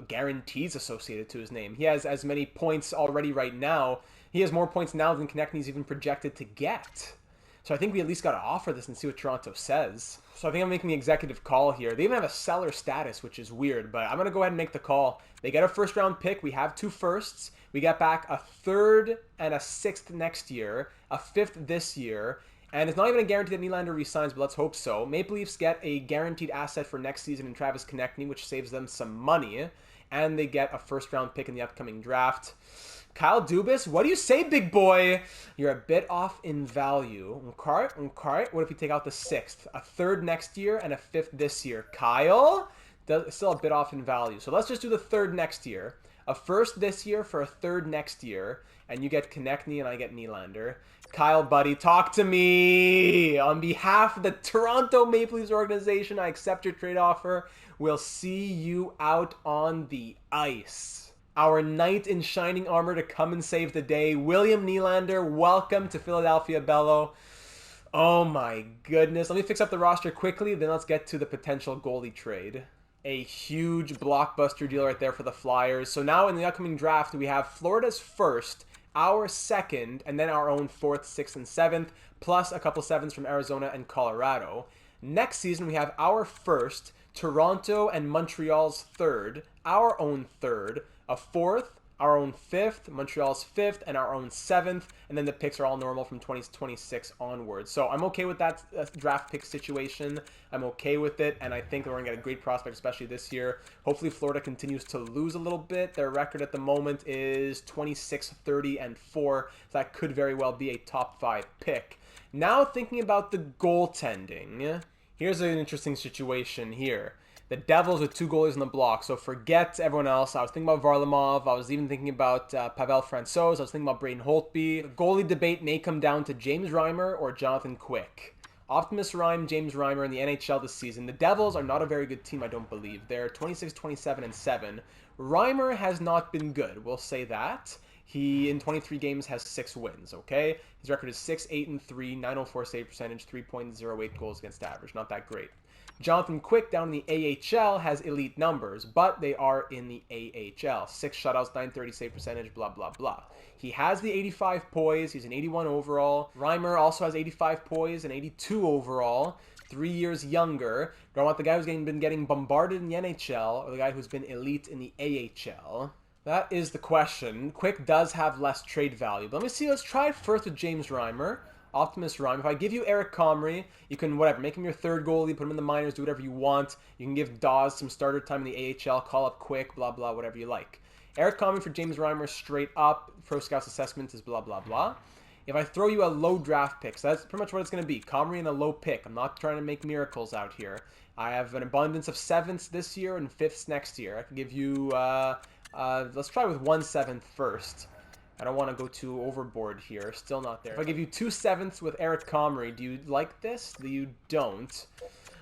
guarantees associated to his name. He has as many points already right now. He has more points now than Konechny's even projected to get. So I think we at least got to offer this and see what Toronto says. So I think I'm making the executive call here. They even have a seller status, which is weird, but I'm going to go ahead and make the call. They get a first-round pick. We have 2 firsts. We get back a third and a sixth next year, a fifth this year. And it's not even a guarantee that Neelander resigns, but let's hope so. Maple Leafs get a guaranteed asset for next season in Travis Konechny, which saves them some money. And they get a first-round pick in the upcoming draft. Kyle Dubas, what do you say, big boy? You're a bit off in value. Okay. What if we take out the sixth? A third next year and a fifth this year. Kyle? Still a bit off in value. So let's just do the third next year. A first this year for a third next year. And you get Konechny and I get Neelander. Kyle, buddy, talk to me. On behalf of the Toronto Maple Leafs organization, I accept your trade offer. We'll see you out on the ice. Our knight in shining armor to come and save the day, William Neelander. Welcome to Philadelphia, Bello. Oh my goodness. Let me fix up the roster quickly, then let's get to the potential goalie trade. A huge blockbuster deal right there for the Flyers. So now in the upcoming draft, we have Florida's first, our second, and then our own 4th, 6th, and 7th, plus a couple 7s from Arizona and Colorado. Next season, we have our first, Toronto and Montreal's third, our own third, a 4th, our own 5th, Montreal's 5th, and our own 7th, and then the picks are all normal from 2026 onwards. So I'm okay with that draft pick situation. I'm okay with it, and I think we're going to get a great prospect, especially this year. Hopefully Florida continues to lose a little bit. Their record at the moment is 26-30-4, so that could very well be a top 5 pick. Now thinking about the goaltending, here's an interesting situation here. The Devils with 2 goalies on the block, so forget everyone else. I was thinking about Varlamov. I was even thinking about Pavel Francouz. I was thinking about Braden Holtby. The goalie debate may come down to James Reimer or Jonathan Quick. Optimus Rhyme, James Reimer in the NHL this season. The Devils are not a very good team, I don't believe. They're 26, 27, and 7. Reimer has not been good, we'll say that. He, in 23 games, has 6 wins, okay? His record is 6-8-3, 904 save percentage, 3.08 goals against average. Not that great. Jonathan Quick down in the AHL has elite numbers, but they are in the AHL. 6 shutouts, 930 save percentage, blah, blah, blah. He has the 85 poise. He's an 81 overall. Reimer also has 85 poise and 82 overall. 3 years younger. Do I want the guy who's been getting bombarded in the NHL or the guy who's been elite in the AHL? That is the question. Quick does have less trade value. But let me see. Let's try it first with James Reimer. Optimus Rhyme. If I give you Eric Comrie, you can, whatever, make him your third goalie, put him in the minors, do whatever you want. You can give Dawes some starter time in the AHL, call up Quick, blah, blah, whatever you like. Eric Comrie for James Reimer straight up. Pro Scouts assessment is blah, blah, blah. if I throw you a low draft pick, so that's pretty much what it's going to be. Comrie and a low pick. I'm not trying to make miracles out here. I have an abundance of 7ths this year and 5ths next year. I can give you, let's try with 1 7th first. I don't want to go too overboard here. Still not there. If I give you 2 7ths with Eric Comrie, do you like this? You don't.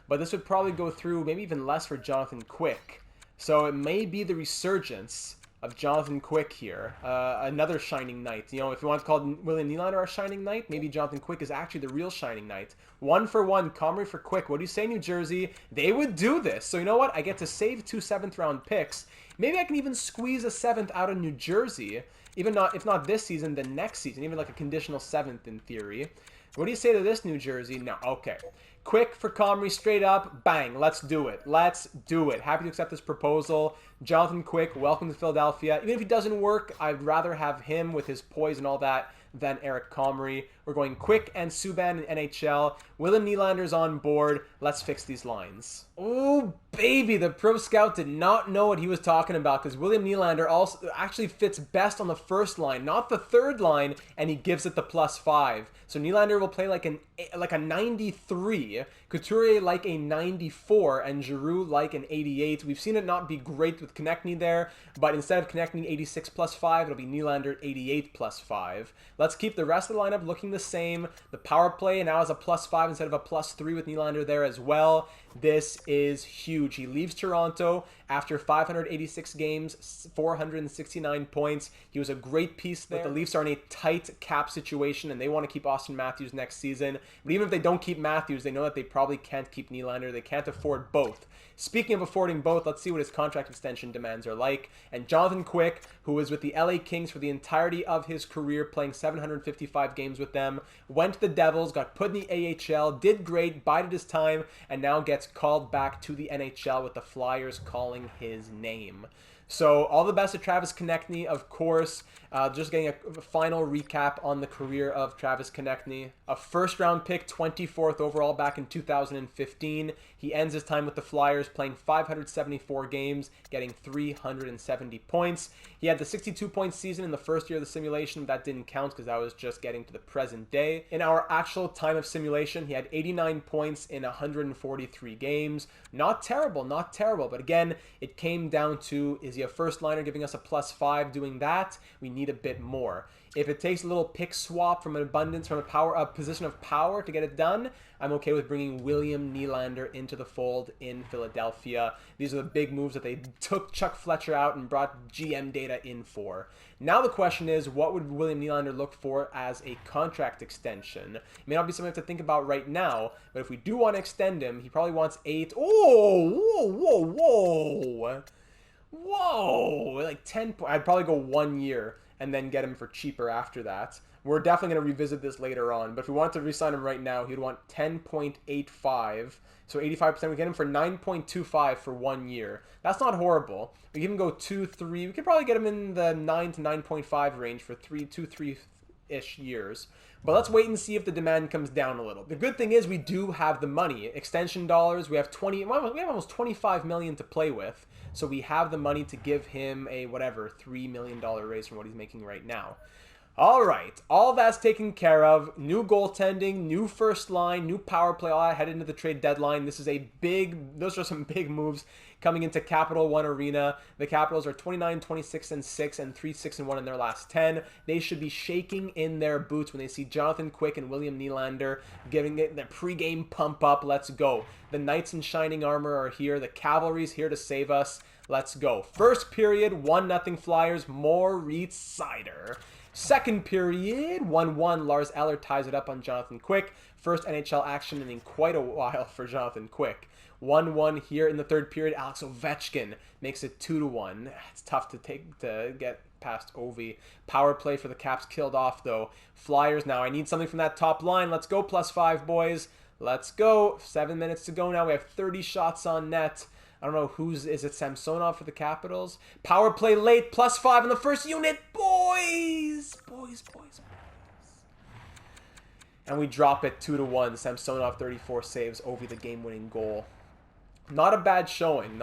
But this would probably go through, maybe even less for Jonathan Quick. So it may be the resurgence of Jonathan Quick here. Another shining knight. You know, if you want to call William Neelander our shining knight, maybe Jonathan Quick is actually the real shining knight. 1 for 1, Comrie for Quick. What do you say, New Jersey? They would do this. So you know what? I get to save 2 7th round picks. Maybe I can even squeeze a 7th out of New Jersey. Even not, if not this season, then next season. Even like a conditional 7th in theory. What do you say to this, New Jersey? No, okay. Quick for Comrie, straight up, bang, let's do it. Let's do it. Happy to accept this proposal. Jonathan Quick, welcome to Philadelphia. Even if he doesn't work, I'd rather have him with his poise and all that than Eric Comrie. We're going Quick and Subban in NHL. William Nylander's on board. Let's fix these lines. Oh, baby, the Pro Scout did not know what he was talking about because William Nylander also actually fits best on the first line, not the third line, and he gives it the +5. So Nylander will play like a 93, Couturier like a 94, and Giroux like an 88. We've seen it not be great with Konechny there, but instead of Konechny 86 +5, it'll be Nylander 88 +5. Let's keep the rest of the lineup looking the same. The power play now has a +5 instead of a +3 with Nylander there as well. This is huge. He leaves Toronto after 586 games, 469 points. He was a great piece there. But the Leafs are in a tight cap situation, and they want to keep Austin Matthews next season. But even if they don't keep Matthews, they know that they probably can't keep Nylander. They can't afford both. Speaking of affording both, let's see what his contract extension demands are like. And Jonathan Quick, who was with the LA Kings for the entirety of his career, playing 755 games with them, went to the Devils, got put in the AHL, did great, bided his time, and now gets called back to the NHL with the Flyers calling his name. So all the best to Travis Konechny, of course. Just getting a final recap on the career of Travis Konechny. A first-round pick, 24th overall back in 2015. He ends his time with the Flyers playing 574 games, getting 370 points. He had the 62-point season in the first year of the simulation. That didn't count because I was just getting to the present day. In our actual time of simulation, he had 89 points in 143 games. Not terrible, not terrible. But again, it came down to, is he a first liner giving us a +5 doing that? We need a bit more. If it takes a little pick swap from an abundance, from a position of power to get it done, I'm okay with bringing William Neelander into the fold in Philadelphia. These are the big moves that they took Chuck Fletcher out and brought GM data in for. Now the question is, what would William Neelander look for as a contract extension? It may not be something to think about right now, but if we do want to extend him, he probably wants 8. Oh, whoa, whoa, whoa. Whoa, like 10 points. I'd probably go 1 year and then get him for cheaper after that. We're definitely going to revisit this later on, but if we wanted to re-sign him right now, he'd want 10.85. So 85%, we get him for 9.25 for 1 year. That's not horrible. We can even go 2, 3. We could probably get him in the 9 to 9.5 range for 2, 3-ish years. But let's wait and see if the demand comes down a little. The good thing is we do have the money. Extension dollars, we have almost $25 million to play with. So we have the money to give him a, whatever, $3 million raise from what he's making right now. All right, all that's taken care of. New goaltending, new first line, new power play, all that headed into the trade deadline. Those are some big moves coming into Capital One Arena. The Capitals are 29, 26, and 6, and 3, 6, and 1 in their last 10. They should be shaking in their boots when they see Jonathan Quick and William Neelander giving it their pregame pump up. Let's go. The Knights in shining armor are here. The Cavalry's here to save us. Let's go. First period, 1-0 Flyers. Moritz Seider. Second period, 1-1. Lars Eller ties it up on Jonathan Quick. First NHL action in quite a while for Jonathan Quick. 1-1 here in the third period. Alex Ovechkin makes it 2-1. It's tough to get past Ovi. Power play for the Caps killed off though. Flyers now. I need something from that top line. Let's go +5, boys. Let's go. 7 minutes to go now. We have 30 shots on net. I don't know is it Samsonov for the Capitals? Power play late, +5 in the first unit. Boys. And we drop it 2-1. Samsonov 34 saves, Ovi the game-winning goal. Not a bad showing,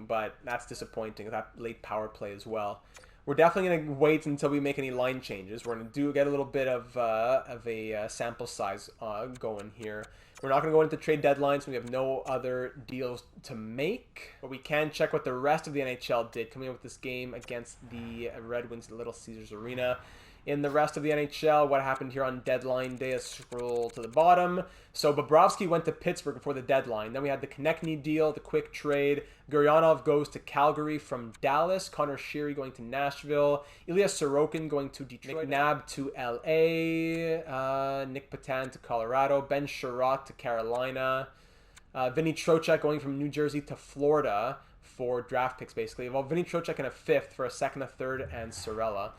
but that's disappointing, that late power play as well. we're definitely going to wait until we make any line changes. We're going to get a little bit of a sample size going here. We're not going to go into trade deadlines. We have no other deals to make. But we can check what the rest of the NHL did coming up with this game against the Red Wings at Little Caesars Arena. In the rest of the NHL, what happened here on deadline day? Let's scroll to the bottom. So Bobrovsky went to Pittsburgh before the deadline. Then we had the Konechny deal, the quick trade. Guryanov goes to Calgary from Dallas. Connor Sheary going to Nashville. Ilya Sorokin going to Detroit. McNabb to LA. Nick Patan to Colorado. Ben Sherratt to Carolina. Vinny Trocheck going from New Jersey to Florida for draft picks, basically. Well, Vinny Trocheck in a 5th for a 2nd, a 3rd, and Sorella.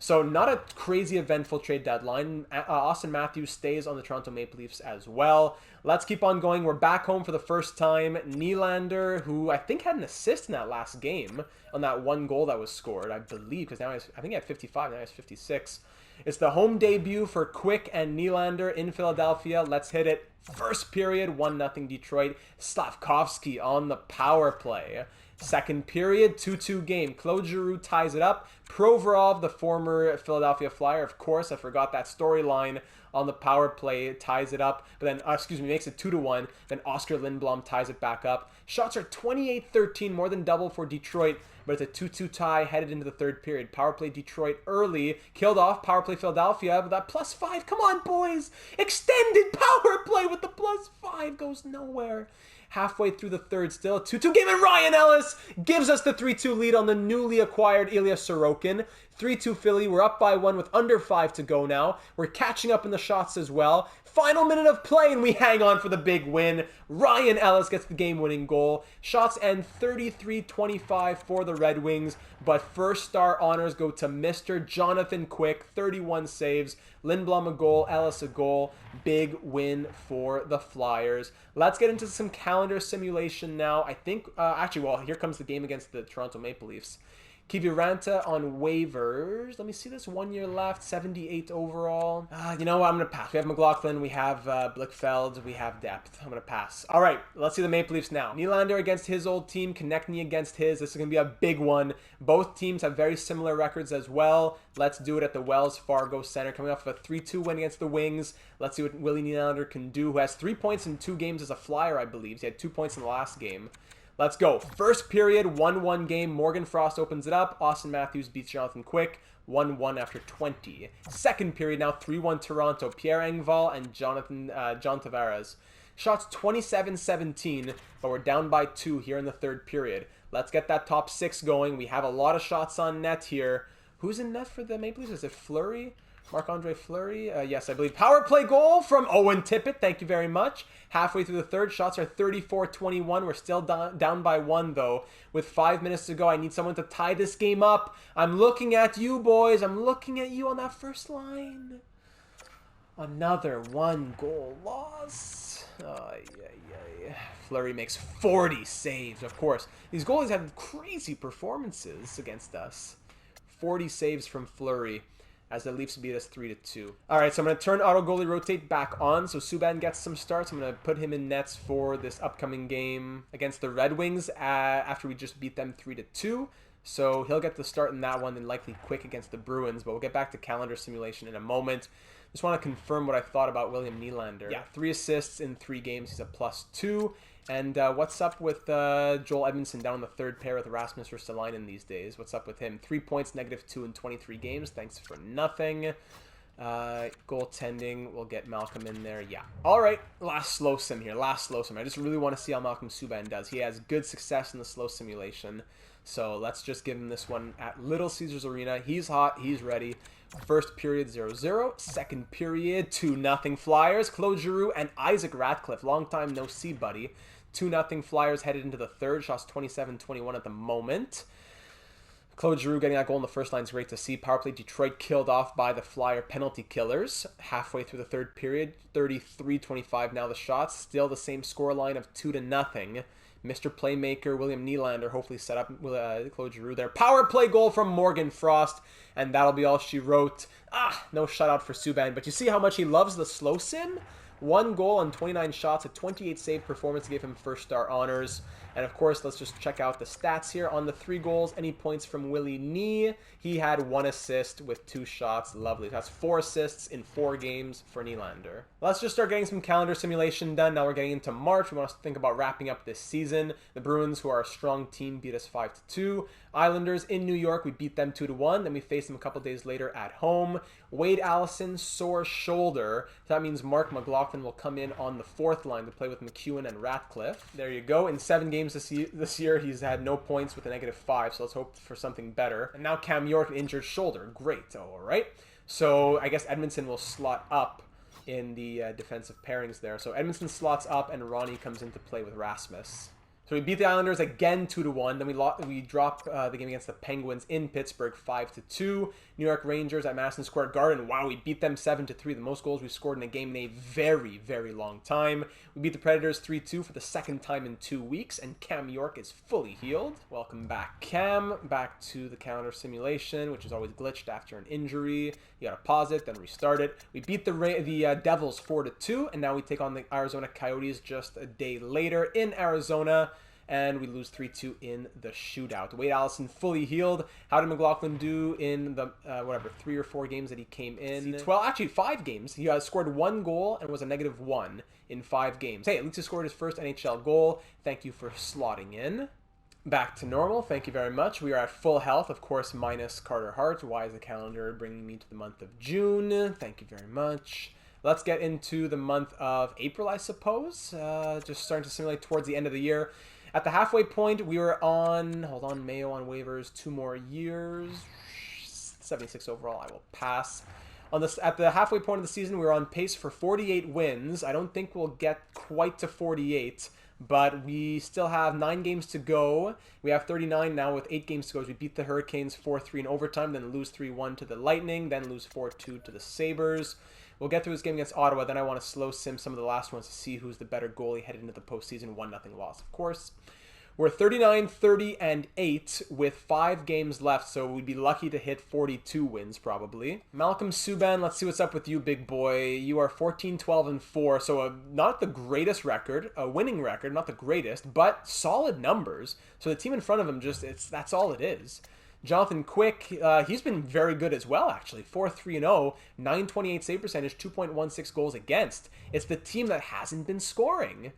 So not a crazy eventful trade deadline. Austin Matthews stays on the Toronto Maple Leafs as well. Let's keep on going. We're back home for the first time. Neelander, who I think had an assist in that last game on that one goal that was scored, I believe, because now I think he had 55, now he has 56. It's the home debut for Quick and Neelander in Philadelphia. Let's hit it. First period, 1-0 Detroit. Slavkovsky on the power play. Second period, 2-2 game. Claude Giroux ties it up. Provorov, the former Philadelphia Flyer, of course, I forgot that storyline on the power play, ties it up. But then, makes it 2-1. Then Oscar Lindblom ties it back up. Shots are 28-13, more than double for Detroit. But it's a 2-2 tie headed into the third period. Power play Detroit early. Killed off power play Philadelphia. But that +5, come on, boys. Extended power play with the +5 goes nowhere. Halfway through the third still, a 2-2 game, and Ryan Ellis gives us the 3-2 lead on the newly acquired Ilya Sorokin. 3-2 Philly, we're up by 1 with under 5 to go now. We're catching up in the shots as well. Final minute of play, and we hang on for the big win. Ryan Ellis gets the game-winning goal. Shots end 33-25 for the Red Wings, but first star honors go to Mr. Jonathan Quick, 31 saves. Lindblom a goal, Ellis a goal. Big win for the Flyers. Let's get into some calendar simulation now. I think, here comes the game against the Toronto Maple Leafs. Kiviranta on waivers. Let me see this. 1 year left, 78 overall. You know what? I'm going to pass. We have McLaughlin. We have Blickfeld. We have depth. I'm going to pass. All right, let's see the Maple Leafs now. Nylander against his old team. Konechny against his. This is going to be a big one. Both teams have very similar records as well. Let's do it at the Wells Fargo Center. Coming off of a 3-2 win against the Wings. Let's see what Willie Nylander can do, who has 3 points in 2 games as a Flyer, I believe. He had 2 points in the last game. Let's go. First period, 1-1 game. Morgan Frost opens it up. Austin Matthews beats Jonathan Quick. 1-1 after 20. Second period now, 3-1 Toronto. Pierre Engvall and John Tavares. Shots 27-17, but we're down by 2 here in the third period. Let's get that top 6 going. We have a lot of shots on net here. Who's in net for the Maple Leafs? Is it Fleury? Marc-Andre Fleury? Yes, I believe. Power play goal from Owen Tippett. Thank you very much. Halfway through the third, shots are 34-21. We're still down by 1, though. With 5 minutes to go, I need someone to tie this game up. I'm looking at you, boys. I'm looking at you on that first line. Another 1-goal loss. Fleury makes 40 saves, of course. These goalies have crazy performances against us. 40 saves from Fleury, as the Leafs beat us 3-2. All right, so I'm going to turn auto goalie rotate back on, so Subban gets some starts. I'm going to put him in nets for this upcoming game against the Red Wings after we just beat them 3-2. So he'll get the start in that one, and likely Quick against the Bruins, but we'll get back to calendar simulation in a moment. Just want to confirm what I thought about William Nylander. Yeah, 3 assists in 3 games. He's a +2. And what's up with Joel Edmondson down in the third pair with Rasmus Ristolainen these days? What's up with him? 3 points, -2 in 23 games. Thanks for nothing. Goaltending, we'll get Malcolm in there. Yeah. All right, last slow sim here. Last slow sim. I just really want to see how Malcolm Subban does. He has good success in the slow simulation. So let's just give him this one at Little Caesars Arena. He's hot. He's ready. First period, 0-0. Second period, 2-0 Flyers. Claude Giroux and Isaac Ratcliffe. Long time no see, buddy. 2-0 Flyers headed into the third. Shots 27-21 at the moment. Claude Giroux getting that goal in the first line is great to see. Power play Detroit killed off by the Flyer penalty killers. Halfway through the third period, 33-25 now the shots. Still the same scoreline of 2-0. Mr. Playmaker, William Nylander, hopefully set up Claude Giroux there. Power play goal from Morgan Frost, and that'll be all she wrote. No shutout for Subban, but you see how much he loves the slow sim? 1 goal on 29 shots, a 28 save performance gave him first star honors. And of course, let's just check out the stats here. On the 3 goals, any points from Willie Nee? He had 1 assist with 2 shots. Lovely. That's 4 assists in 4 games for Neelander. Let's just start getting some calendar simulation done. Now we're getting into March. We want to think about wrapping up this season. The Bruins, who are a strong team, beat us 5-2. Islanders in New York, we beat them 2-1. Then we faced them a couple days later at home. Wade Allison, sore shoulder. So that means Mark McLaughlin will come in on the 4th line to play with McEwen and Ratcliffe. There you go. In 7 games this year, he's had no points with a -5, so let's hope for something better. And now Cam York, an injured shoulder. Great. All right. So I guess Edmondson will slot up in the defensive pairings there. So Edmondson slots up, and Ronnie comes into play with Rasmus. So we beat the Islanders again 2-1. Then we drop the game against the Penguins in Pittsburgh 5-2. New York Rangers at Madison Square Garden. Wow, we beat them 7-3. The most goals we've scored in a game in a very, very long time. We beat the Predators 3-2 for the 2nd time in 2 weeks, and Cam York is fully healed. Welcome back, Cam. Back to the calendar simulation, which is always glitched after an injury. You gotta pause it, then restart it. We beat the Devils 4-2, and now we take on the Arizona Coyotes just a day later in Arizona. And we lose 3-2 in the shootout. Wade Allison fully healed. How did McLaughlin do in the, 3 or 4 games that he came in? 5 games. He scored 1 goal and was a -1 in 5 games. Hey, at least he scored his first NHL goal. Thank you for slotting in. Back to normal. Thank you very much. We are at full health, of course, minus Carter Hart. Why is the calendar bringing me to the month of June? Thank you very much. Let's get into the month of April, I suppose. Just starting to simulate towards the end of the year. At the halfway point, we were on, Mayo on waivers, 2 more years, 76 overall, I will pass. At the halfway point of the season, we were on pace for 48 wins. I don't think we'll get quite to 48, but we still have 9 games to go. We have 39 now with 8 games to go. We beat the Hurricanes 4-3 in overtime, then lose 3-1 to the Lightning, then lose 4-2 to the Sabres. We'll get through this game against Ottawa, then I want to slow sim some of the last ones to see who's the better goalie headed into the postseason. 1-0 loss, of course. We're 39, 30, and 8 with 5 games left, so we'd be lucky to hit 42 wins, probably. Malcolm Subban, let's see what's up with you, big boy. You are 14, 12, and 4, so not the greatest record, a winning record, not the greatest, but solid numbers. So the team in front of him, that's all it is. Jonathan Quick, he's been very good as well, actually. 4-3-0, 928 save percentage, 2.16 goals against. It's the team that hasn't been scoring.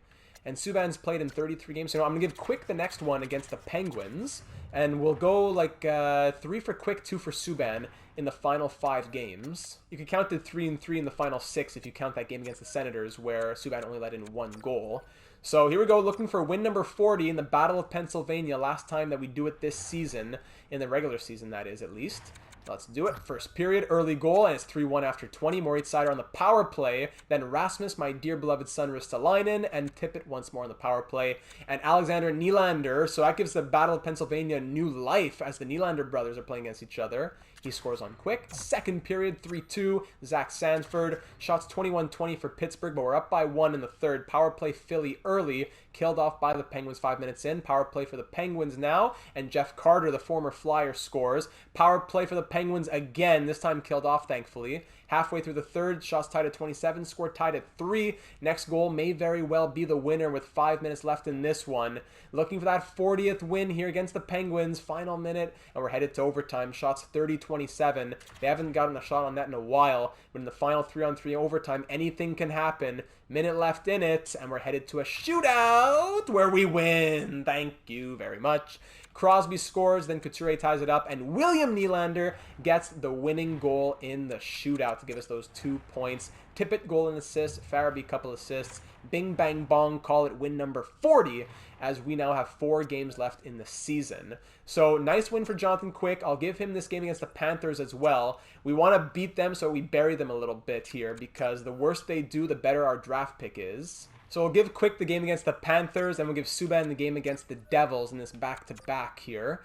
And Subban's played in 33 games. So I'm going to give Quick the next one against the Penguins. And we'll go like 3 for Quick, 2 for Subban in the final 5 games. You can count to 3-3 in the final 6 if you count that game against the Senators where Subban only let in 1 goal. So here we go, looking for win number 40 in the Battle of Pennsylvania. Last time that we do it this season, in the regular season that is at least. Let's do it. First period, early goal, and it's 3-1 after 20. Moritz Seider on the power play. Then Rasmus, my dear beloved son, Ristolainen, and Tippett once more on the power play. And Alexander Neelander. So that gives the Battle of Pennsylvania new life as the Neelander brothers are playing against each other. He scores on Quick. Second period, 3-2. Zach Sanford. Shots 21-20 for Pittsburgh, but we're up by 1 in the third. Power play Philly early. Killed off by the Penguins 5 minutes in. Power play for the Penguins now. And Jeff Carter, the former Flyer, scores. Power play for the Penguins again. This time killed off, thankfully. Halfway through the third, shots tied at 27, score tied at 3. Next goal may very well be the winner with 5 minutes left in this one. Looking for that 40th win here against the Penguins. Final minute, and we're headed to overtime. Shots 30-27. They haven't gotten a shot on that in a while. But in the final 3-on-3 overtime, anything can happen. Minute left in it, and we're headed to a shootout where we win. Thank you very much. Crosby scores, then Couture ties it up, and William Neelander gets the winning goal in the shootout to give us those 2 points. Tippett goal and assist, Farabee couple assists. Bing, bang, bong, call it win number 40, as we now have 4 games left in the season. So, nice win for Jonathan Quick. I'll give him this game against the Panthers as well. We want to beat them, so we bury them a little bit here, because the worse they do, the better our draft pick is. So we'll give Quick the game against the Panthers, and we'll give Subban the game against the Devils in this back-to-back here.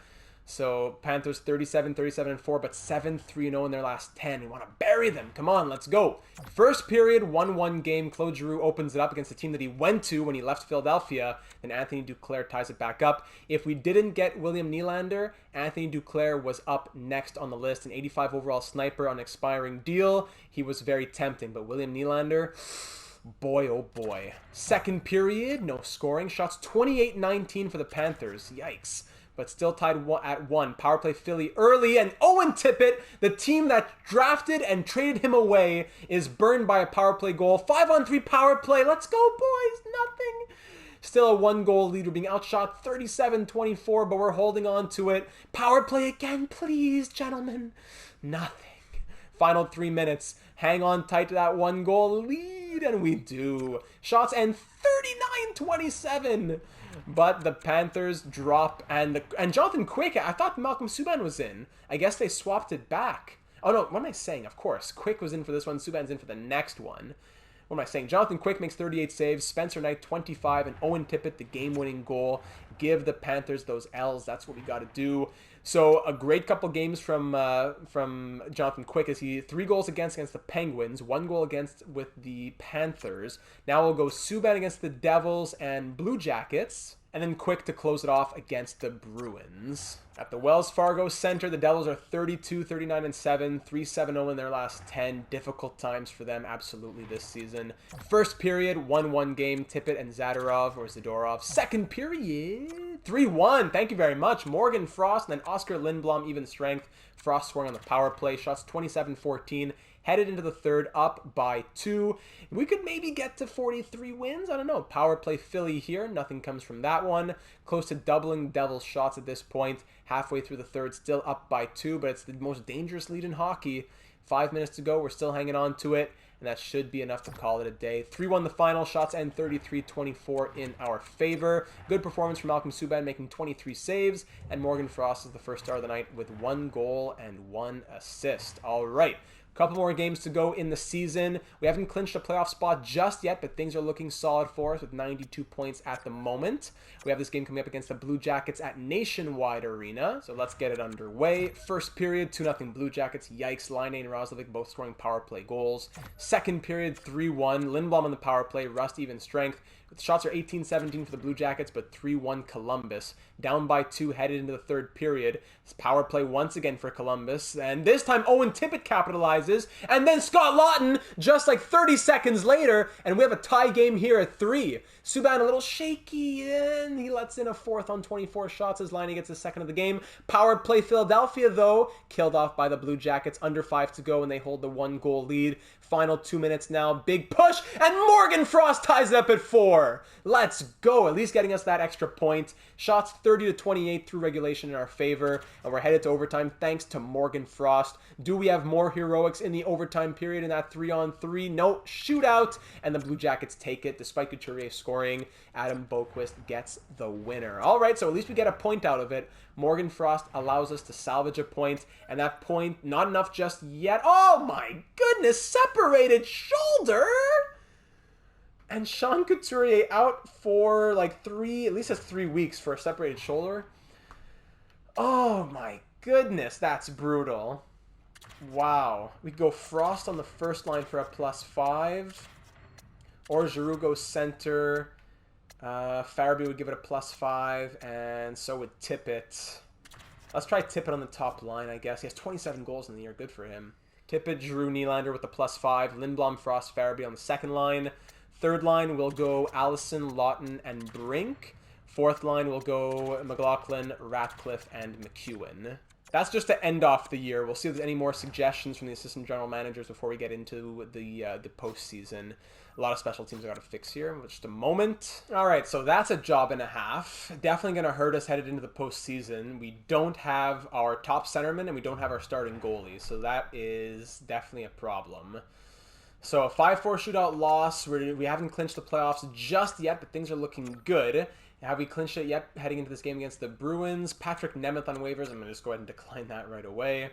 So Panthers 37-4, but 7-3-0 in their last 10. We want to bury them. Come on, let's go. First period, 1-1 game. Claude Giroux opens it up against the team that he went to when he left Philadelphia. Then Anthony Duclair ties it back up. If we didn't get William Neelander, Anthony Duclair was up next on the list. An 85 overall sniper on an expiring deal. He was very tempting, but William Neelander... Boy, oh boy. Second period, no scoring. Shots 28-19 for the Panthers. Yikes. But still tied at 1. Power play Philly early, and Owen Tippett, the team that drafted and traded him away, is burned by a power play goal. 5-on-3 power play. Let's go, boys. Nothing. Still a 1-goal lead. We're being outshot 37-24, but we're holding on to it. Power play again, please, gentlemen. Nothing. Final 3 minutes. Hang on tight to that 1-goal lead, and we do. Shots and 39-27. But the Panthers drop, and Jonathan Quick, I thought Malcolm Subban was in. I guess they swapped it back. Oh no, what am I saying? Of course, Quick was in for this one, Subban's in for the next one. What am I saying? Jonathan Quick makes 38 saves, Spencer Knight 25, and Owen Tippett the game-winning goal. Give the Panthers those L's. That's what we got to do. So a great couple games from Jonathan Quick as he 3 goals against the Penguins, 1 goal against with the Panthers. Now we'll go Subban against the Devils and Blue Jackets, and then Quick to close it off against the Bruins. At the Wells Fargo Center, the Devils are 32-39-7, 3-7-0 in their last 10. Difficult times for them, absolutely, this season. First period, 1-1 game, Tippett and Zadorov. Second period, 3-1. Thank you very much. Morgan Frost and then Oscar Lindblom, even strength. Frost scoring on the power play. Shots 27-14. Headed into the third, up by 2. We could maybe get to 43 wins. I don't know. Power play Philly here. Nothing comes from that one. Close to doubling Devils' shots at this point. Halfway through the third, still up by 2, but it's the most dangerous lead in hockey. 5 minutes to go. We're still hanging on to it, and that should be enough to call it a day. 3-1 the final. Shots end 33-24 in our favor. Good performance from Malcolm Subban, making 23 saves, and Morgan Frost is the first star of the night with 1 goal and 1 assist. All right. Couple more games to go in the season. We haven't clinched a playoff spot just yet, but things are looking solid for us with 92 points at the moment. We have this game coming up against the Blue Jackets at Nationwide Arena, so let's get it underway. First period, 2-0 Blue Jackets. Yikes, Line and Roslovic both scoring power play goals. Second period, 3-1. Lindblom on the power play, Rust even strength. The shots are 18-17 for the Blue Jackets, but 3-1 Columbus. Down by 2, headed into the third period. It's power play once again for Columbus, and this time Owen Tippett capitalizes, and then Scott Laughton just like 30 seconds later, and we have a tie game here at 3. Subban a little shaky, and he lets in a 4th on 24 shots as Liney gets his 2nd of the game. Power play Philadelphia, though, killed off by the Blue Jackets. Under 5 to go, and they hold the 1-goal lead. Final 2 minutes now. Big push, and Morgan Frost ties it up at 4. Let's go. At least getting us that extra point. Shots 30-28 through regulation in our favor, and we're headed to overtime thanks to Morgan Frost. Do we have more heroics in the overtime period in that 3-on-3? No. Shootout, and the Blue Jackets take it despite Couturier scoring. Adam Boquist gets the winner. All right, so at least we get a point out of it. Morgan Frost allows us to salvage a point, and that point, not enough just yet. Oh my goodness, separated shoulder! And Sean Couturier out for like at least that's 3 weeks for a separated shoulder. Oh my goodness, that's brutal. Wow. We go Frost on the first line for a +5. Or Giroux goes center. Farabee would give it a +5, and so would Tippett. Let's try Tippett on the top line, I guess. He has 27 goals in the year. Good for him. Tippett, Giroux, Neelander with the +5. Lindblom, Frost, Farabee on the second line. Third line will go Allison, Lawton, and Brink. Fourth line will go McLaughlin, Ratcliffe, and McEwen. That's just to end off the year. We'll see if there's any more suggestions from the assistant general managers before we get into the postseason. A lot of special teams I got to fix here in just a moment. All right, so that's a job and a half. Definitely going to hurt us headed into the postseason. We don't have our top centerman, and we don't have our starting goalie, so that is definitely a problem. So a 5-4 shootout loss. We haven't clinched the playoffs just yet, but things are looking good. Have we clinched it yet heading into this game against the Bruins? Patrick Nemeth on waivers. I'm going to just go ahead and decline that right away.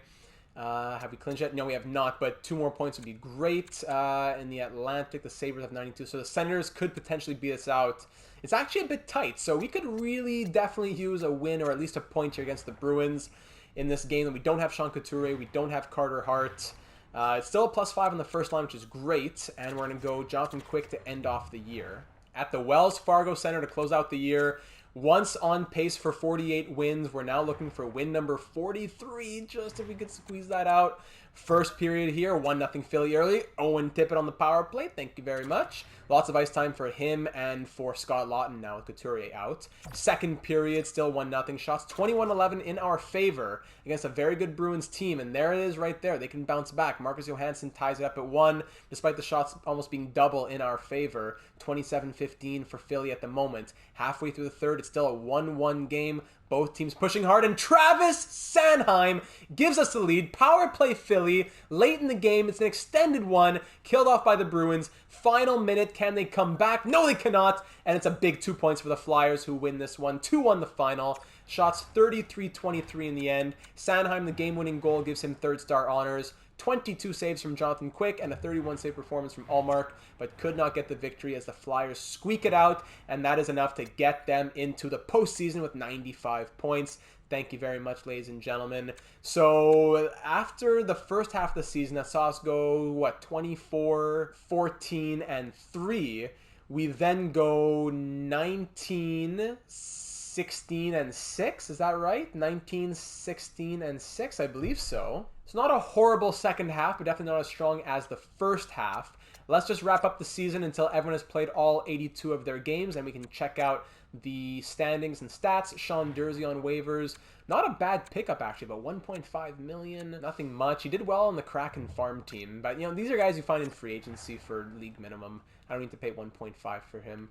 Have we clinched it? No, we have not, but 2 more points would be great. In the Atlantic, the Sabres have 92, so the Senators could potentially beat us out. It's actually a bit tight, so we could really definitely use a win or at least a point here against the Bruins in this game. And we don't have Sean Couturier. We don't have Carter Hart. It's still a +5 on the first line, which is great, and we're going to go Jonathan Quick to end off the year. At the Wells Fargo Center to close out the year. Once on pace for 48 wins, we're now looking for win number 43, just if we could squeeze that out. First period here, 1-0 Philly early. Owen Tippett on the power play. Thank you very much. Lots of ice time for him and for Scott Lauzon now with Couturier out. Second period, still 1-0 shots. 21-11 in our favor against a very good Bruins team. And there it is right there. They can bounce back. Marcus Johansson ties it up at 1, despite the shots almost being double in our favor. 27-15 for Philly at the moment. Halfway through the third, it's still a 1-1 game. Both teams pushing hard, and Travis Sanheim gives us the lead. Power play Philly. Late in the game, it's an extended one, killed off by the Bruins. Final minute, can they come back? No, they cannot, and it's a big 2 points for the Flyers, who win this one. 2-1 the final. Shots 33-23 in the end. Sanheim, the game-winning goal, gives him third star honors. 22 saves from Jonathan Quick and a 31 save performance from Ullmark, but could not get the victory as the Flyers squeak it out, and that is enough to get them into the postseason with 95 points. Thank you very much, ladies and gentlemen. So after the first half of the season, that saw us go, 24, 14, and 3. We then go 19, 16, and 6. Is that right? 19, 16, and 6? I believe so. It's not a horrible second half, but definitely not as strong as the first half. Let's just wrap up the season until everyone has played all 82 of their games, and we can check out the standings and stats. Sean Dursey on waivers. Not a bad pickup, actually, but 1.5 million. Nothing much. He did well on the Kraken farm team, but these are guys you find in free agency for league minimum. I don't need to pay 1.5 for him.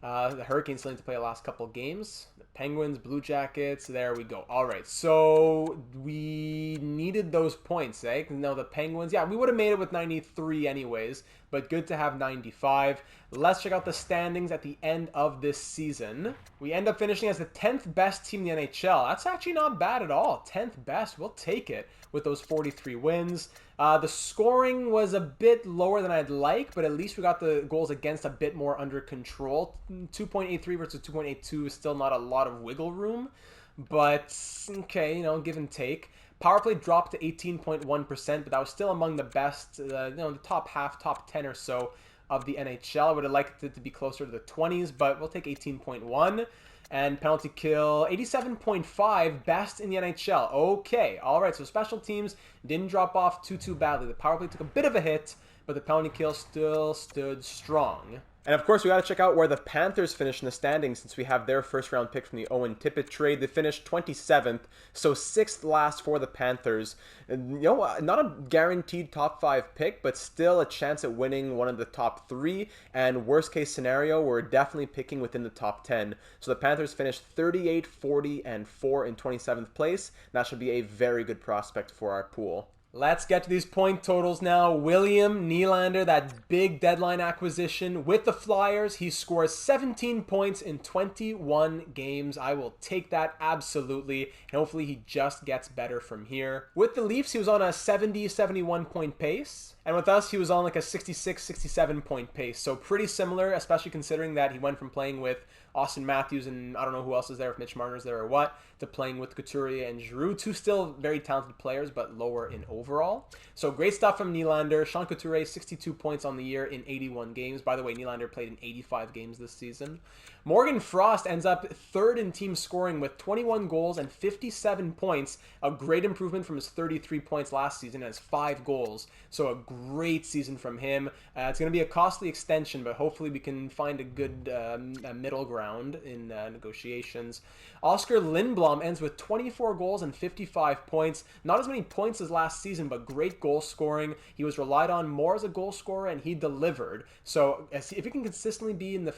The Hurricanes still need to play the last couple games. The Penguins, Blue Jackets, there we go. All right, so we needed those points, eh? No, the Penguins, yeah, we would have made it with 93 anyways, but good to have 95. Let's check out the standings at the end of this season. We end up finishing as the 10th best team in the NHL. That's actually not bad at all. 10th best, we'll take it with those 43 wins. The scoring was a bit lower than I'd like, but at least we got the goals against a bit more under control. 2.83 versus 2.82 is still not a lot of wiggle room, but okay, give and take. Power play dropped to 18.1%, but that was still among the best, the top half, top 10 or so of the NHL. I would have liked it to be closer to the 20s, but we'll take 18.1. And penalty kill, 87.5, best in the NHL. Okay, all right, so special teams didn't drop off too badly. The power play took a bit of a hit, but the penalty kill still stood strong. And of course, we got to check out where the Panthers finished in the standings since we have their first round pick from the Owen Tippett trade. They finished 27th, so 6th last for the Panthers. Not a guaranteed top 5 pick, but still a chance at winning one of the top 3. And worst case scenario, we're definitely picking within the top 10. So the Panthers finished 38, 40, and 4 in 27th place. That should be a very good prospect for our pool. Let's get to these point totals now. William Neelander, that big deadline acquisition with the Flyers. He scores 17 points in 21 games. I will take that absolutely. And hopefully he just gets better from here. With the Leafs, he was on a 71 point pace. And with us, he was on like a 67 point pace. So pretty similar, especially considering that he went from playing with Austin Matthews and I don't know who else is there, if Mitch Marner's there or what, to playing with Couturier and Giroux. Two still very talented players, but lower in overall. So great stuff from Neelander. Sean Couturier, 62 points on the year in 81 games. By the way, Neelander played in 85 games this season. Morgan Frost ends up third in team scoring with 21 goals and 57 points. A great improvement from his 33 points last season and his 5 goals. So a great season from him. It's going to be a costly extension, but hopefully we can find a good middle ground in negotiations. Oscar Lindblom ends with 24 goals and 55 points. Not as many points as last season, but great goal scoring. He was relied on more as a goal scorer, and he delivered. So if he can consistently be in the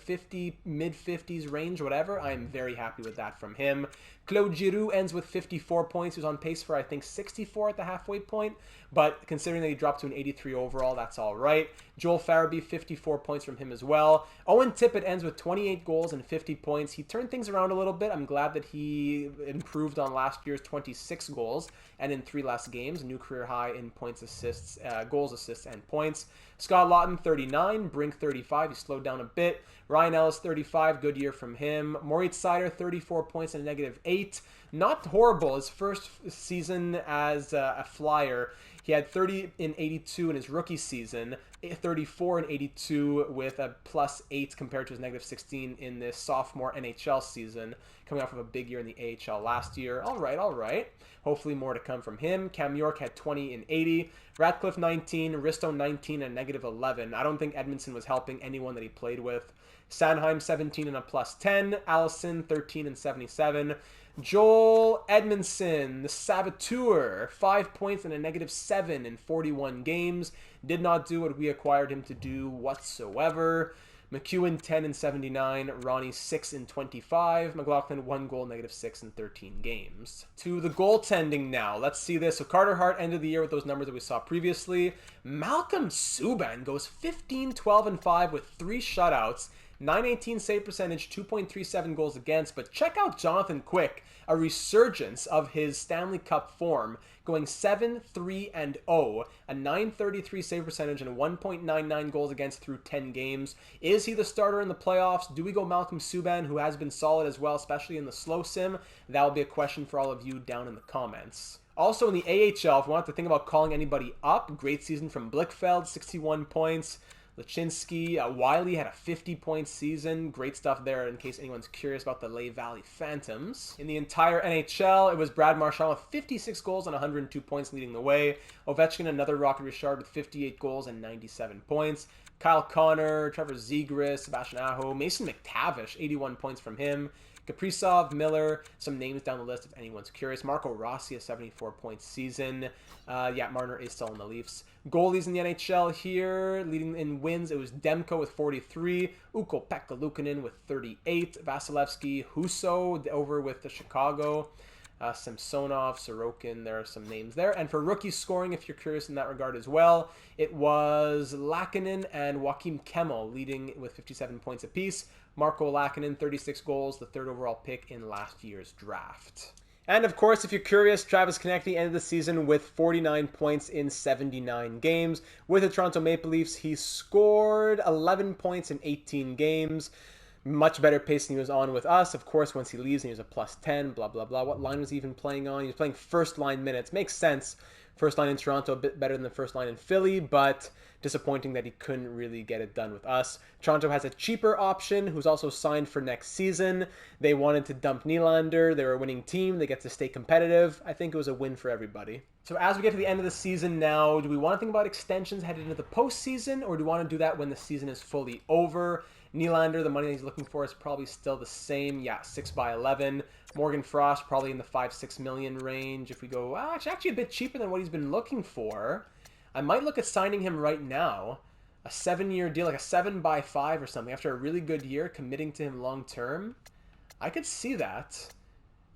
mid-50s range, whatever, I'm very happy with that from him. Claude Giroux ends with 54 points. He was on pace for, I think, 64 at the halfway point. But considering that he dropped to an 83 overall, that's all right. Joel Farabee, 54 points from him as well. Owen Tippett ends with 28 goals and 50 points. He turned things around a little bit. I'm glad that he improved on last year's 26 goals and in 3 last games. New career high in points, assists, goals, assists, and points. Scott Lauzon, 39. Brink, 35. He slowed down a bit. Ryan Ellis, 35. Good year from him. Moritz Seider, 34 points and a -8. Not horrible. His first season as a Flyer. He had 30 in 82 in his rookie season, 34 in 82 with a +8 compared to his -16 in this sophomore NHL season, coming off of a big year in the AHL last year. All right. Hopefully more to come from him. Cam York had 20 in 80. Ratcliffe 19, Risto 19, and -11. I don't think Edmondson was helping anyone that he played with. Sanheim 17 and a +10. Allison 13 and 77. Joel Edmondson, the Saboteur, 5 points and a -7 in 41 games. Did not do what we acquired him to do whatsoever. McEwen 10 and 79, Ronnie 6 and 25, McLaughlin 1 goal, -6 in 13 games. To the goaltending now. Let's see this. So Carter Hart ended the year with those numbers that we saw previously. Malcolm Subban goes 15, 12, and 5 with 3 shutouts. 918 save percentage, 2.37 goals against, but check out Jonathan Quick, a resurgence of his Stanley Cup form, going 7-3-0, a 933 save percentage and 1.99 goals against through 10 games. Is he the starter in the playoffs? Do we go Malcolm Subban, who has been solid as well, especially in the slow sim? That will be a question for all of you down in the comments. Also in the AHL, if we want to think about calling anybody up, great season from Blichfeld, 61 points. Lachinsky, Wiley had a 50-point season. Great stuff there in case anyone's curious about the Lehigh Valley Phantoms. In the entire NHL, it was Brad Marchand with 56 goals and 102 points leading the way. Ovechkin, another Rocket Richard with 58 goals and 97 points. Kyle Connor, Trevor Zegras, Sebastian Aho, Mason McTavish, 81 points from him. Kaprizov, Miller, some names down the list if anyone's curious. Marco Rossi, a 74-point season. Marner is still in the Leafs. Goalies in the NHL here, leading in wins, it was Demko with 43, Ukko-Pekka Luukkonen with 38, Vasilevsky, Husso over with the Chicago, Samsonov, Sorokin, there are some names there. And for rookie scoring, if you're curious in that regard as well, it was Laakkonen and Joakim Kemmel leading with 57 points apiece. Marco Laakkonen, 36 goals, the 3rd overall pick in last year's draft. And of course, if you're curious, Travis Konecny ended the season with 49 points in 79 games. With the Toronto Maple Leafs, he scored 11 points in 18 games. Much better pace than he was on with us. Of course, once he leaves, he was a +10, blah, blah, blah. What line was he even playing on? He was playing first line minutes. Makes sense. First line in Toronto, a bit better than the first line in Philly, but disappointing that he couldn't really get it done with us. Toronto has a cheaper option who's also signed for next season. They wanted to dump Neelander. They're a winning team. They get to stay competitive. I think it was a win for everybody. So as we get to the end of the season now, do we want to think about extensions headed into the postseason, or do we want to do that when the season is fully over? Nylander, the money that he's looking for is probably still the same. Yeah, 6/11. Morgan Frost, probably in the 5-6 million range. If we go, actually a bit cheaper than what he's been looking for. I might look at signing him right now. A 7-year deal, like a 7/5 or something. After a really good year, committing to him long term. I could see that.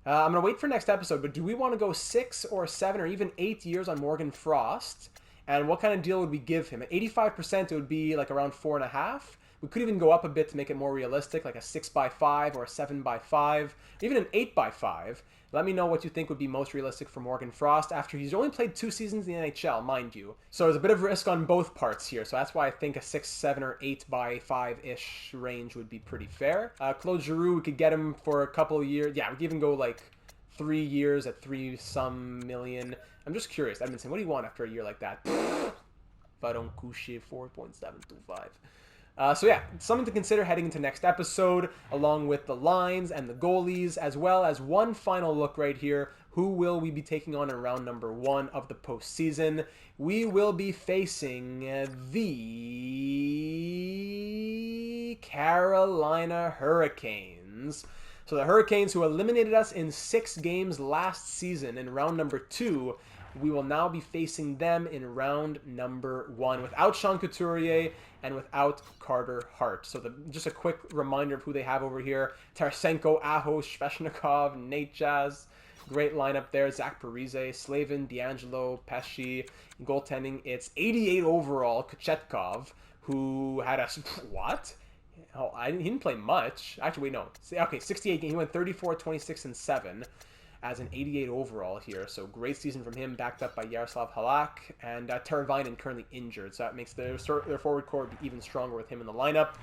I'm going to wait for next episode, but do we want to go 6 or 7 or even 8 years on Morgan Frost? And what kind of deal would we give him? At 85%, it would be like around 4.5. We could even go up a bit to make it more realistic, like a 6/5 or a 7/5, even an 8/5. Let me know what you think would be most realistic for Morgan Frost after he's only played 2 seasons in the NHL, mind you. So there's a bit of risk on both parts here. So that's why I think a 6, 7, or 8/5-ish range would be pretty fair. Claude Giroux, we could get him for a couple of years. Yeah, we could even go like 3 years at 3-some million. I'm just curious, Edmondson, what do you want after a year like that? Varon Couché, 4.725. So yeah, something to consider heading into next episode, along with the lines and the goalies, as well as one final look right here. Who will we be taking on in round number 1 of the postseason? We will be facing the Carolina Hurricanes. So the Hurricanes, who eliminated us in 6 games last season in round number 2, we will now be facing them in round number 1 without Sean Couturier and without Carter Hart. So just a quick reminder of who they have over here. Tarasenko, Aho, Sveshnikov, Nate Jazz. Great lineup there. Zach Parise, Slavin, D'Angelo, Pesci. Goaltending, it's 88 overall, Kochetkov, who had a... What? Oh, he didn't play much. Actually, wait, no. Okay, 68 games. He went 34, 26, and 7. As an 88 overall here. So great season from him, backed up by Yaroslav Halak, and Teravainen currently injured. So that makes their forward core be even stronger with him in the lineup.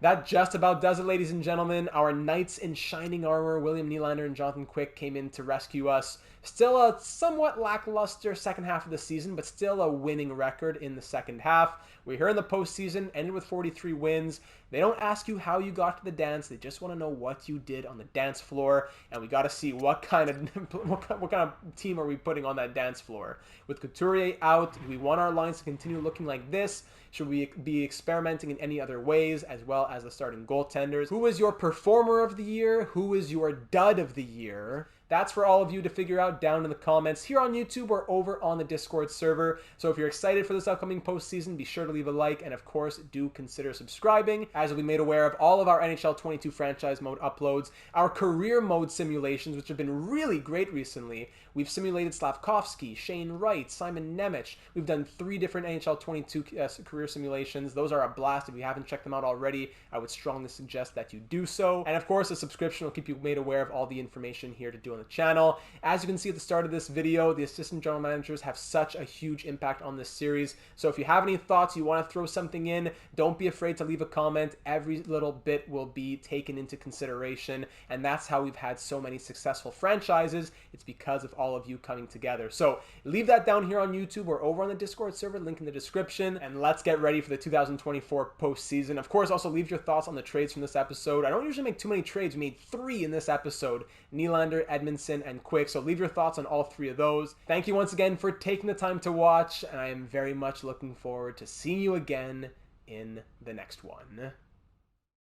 That just about does it, ladies and gentlemen. Our knights in shining armor, William Neelander and Jonathan Quick, came in to rescue us. Still a somewhat lackluster second half of the season, but still a winning record in the second half. We're here in the postseason, ended with 43 wins. They don't ask you how you got to the dance. They just want to know what you did on the dance floor, and we got to see what kind of team are we putting on that dance floor. With Couturier out, do we want our lines to continue looking like this? Should we be experimenting in any other ways, as well as the starting goaltenders? Who is your performer of the year? Who is your dud of the year? That's for all of you to figure out down in the comments here on YouTube or over on the Discord server. So if you're excited for this upcoming postseason, be sure to leave a like, and of course, do consider subscribing, as you'll be made aware of all of our NHL 22 franchise mode uploads, our career mode simulations, which have been really great recently. We've simulated Slavkovsky, Shane Wright, Simon Nemec. We've done 3 different NHL 22 career simulations. Those are a blast. If you haven't checked them out already, I would strongly suggest that you do so. And of course, a subscription will keep you made aware of all the information here to do on the channel. As you can see at the start of this video, the assistant general managers have such a huge impact on this series. So if you have any thoughts, you want to throw something in, don't be afraid to leave a comment. Every little bit will be taken into consideration, and that's how we've had so many successful franchises. It's because of all of you coming together. So leave that down here on YouTube or over on the Discord server, link in the description, and let's get ready for the 2024 postseason. Of course, also leave your thoughts on the trades from this episode. I don't usually make too many trades. We made 3 in this episode: Neelander, Edmondson, and Quick. So leave your thoughts on all 3 of those. Thank you once again for taking the time to watch, and I am very much looking forward to seeing you again in the next one.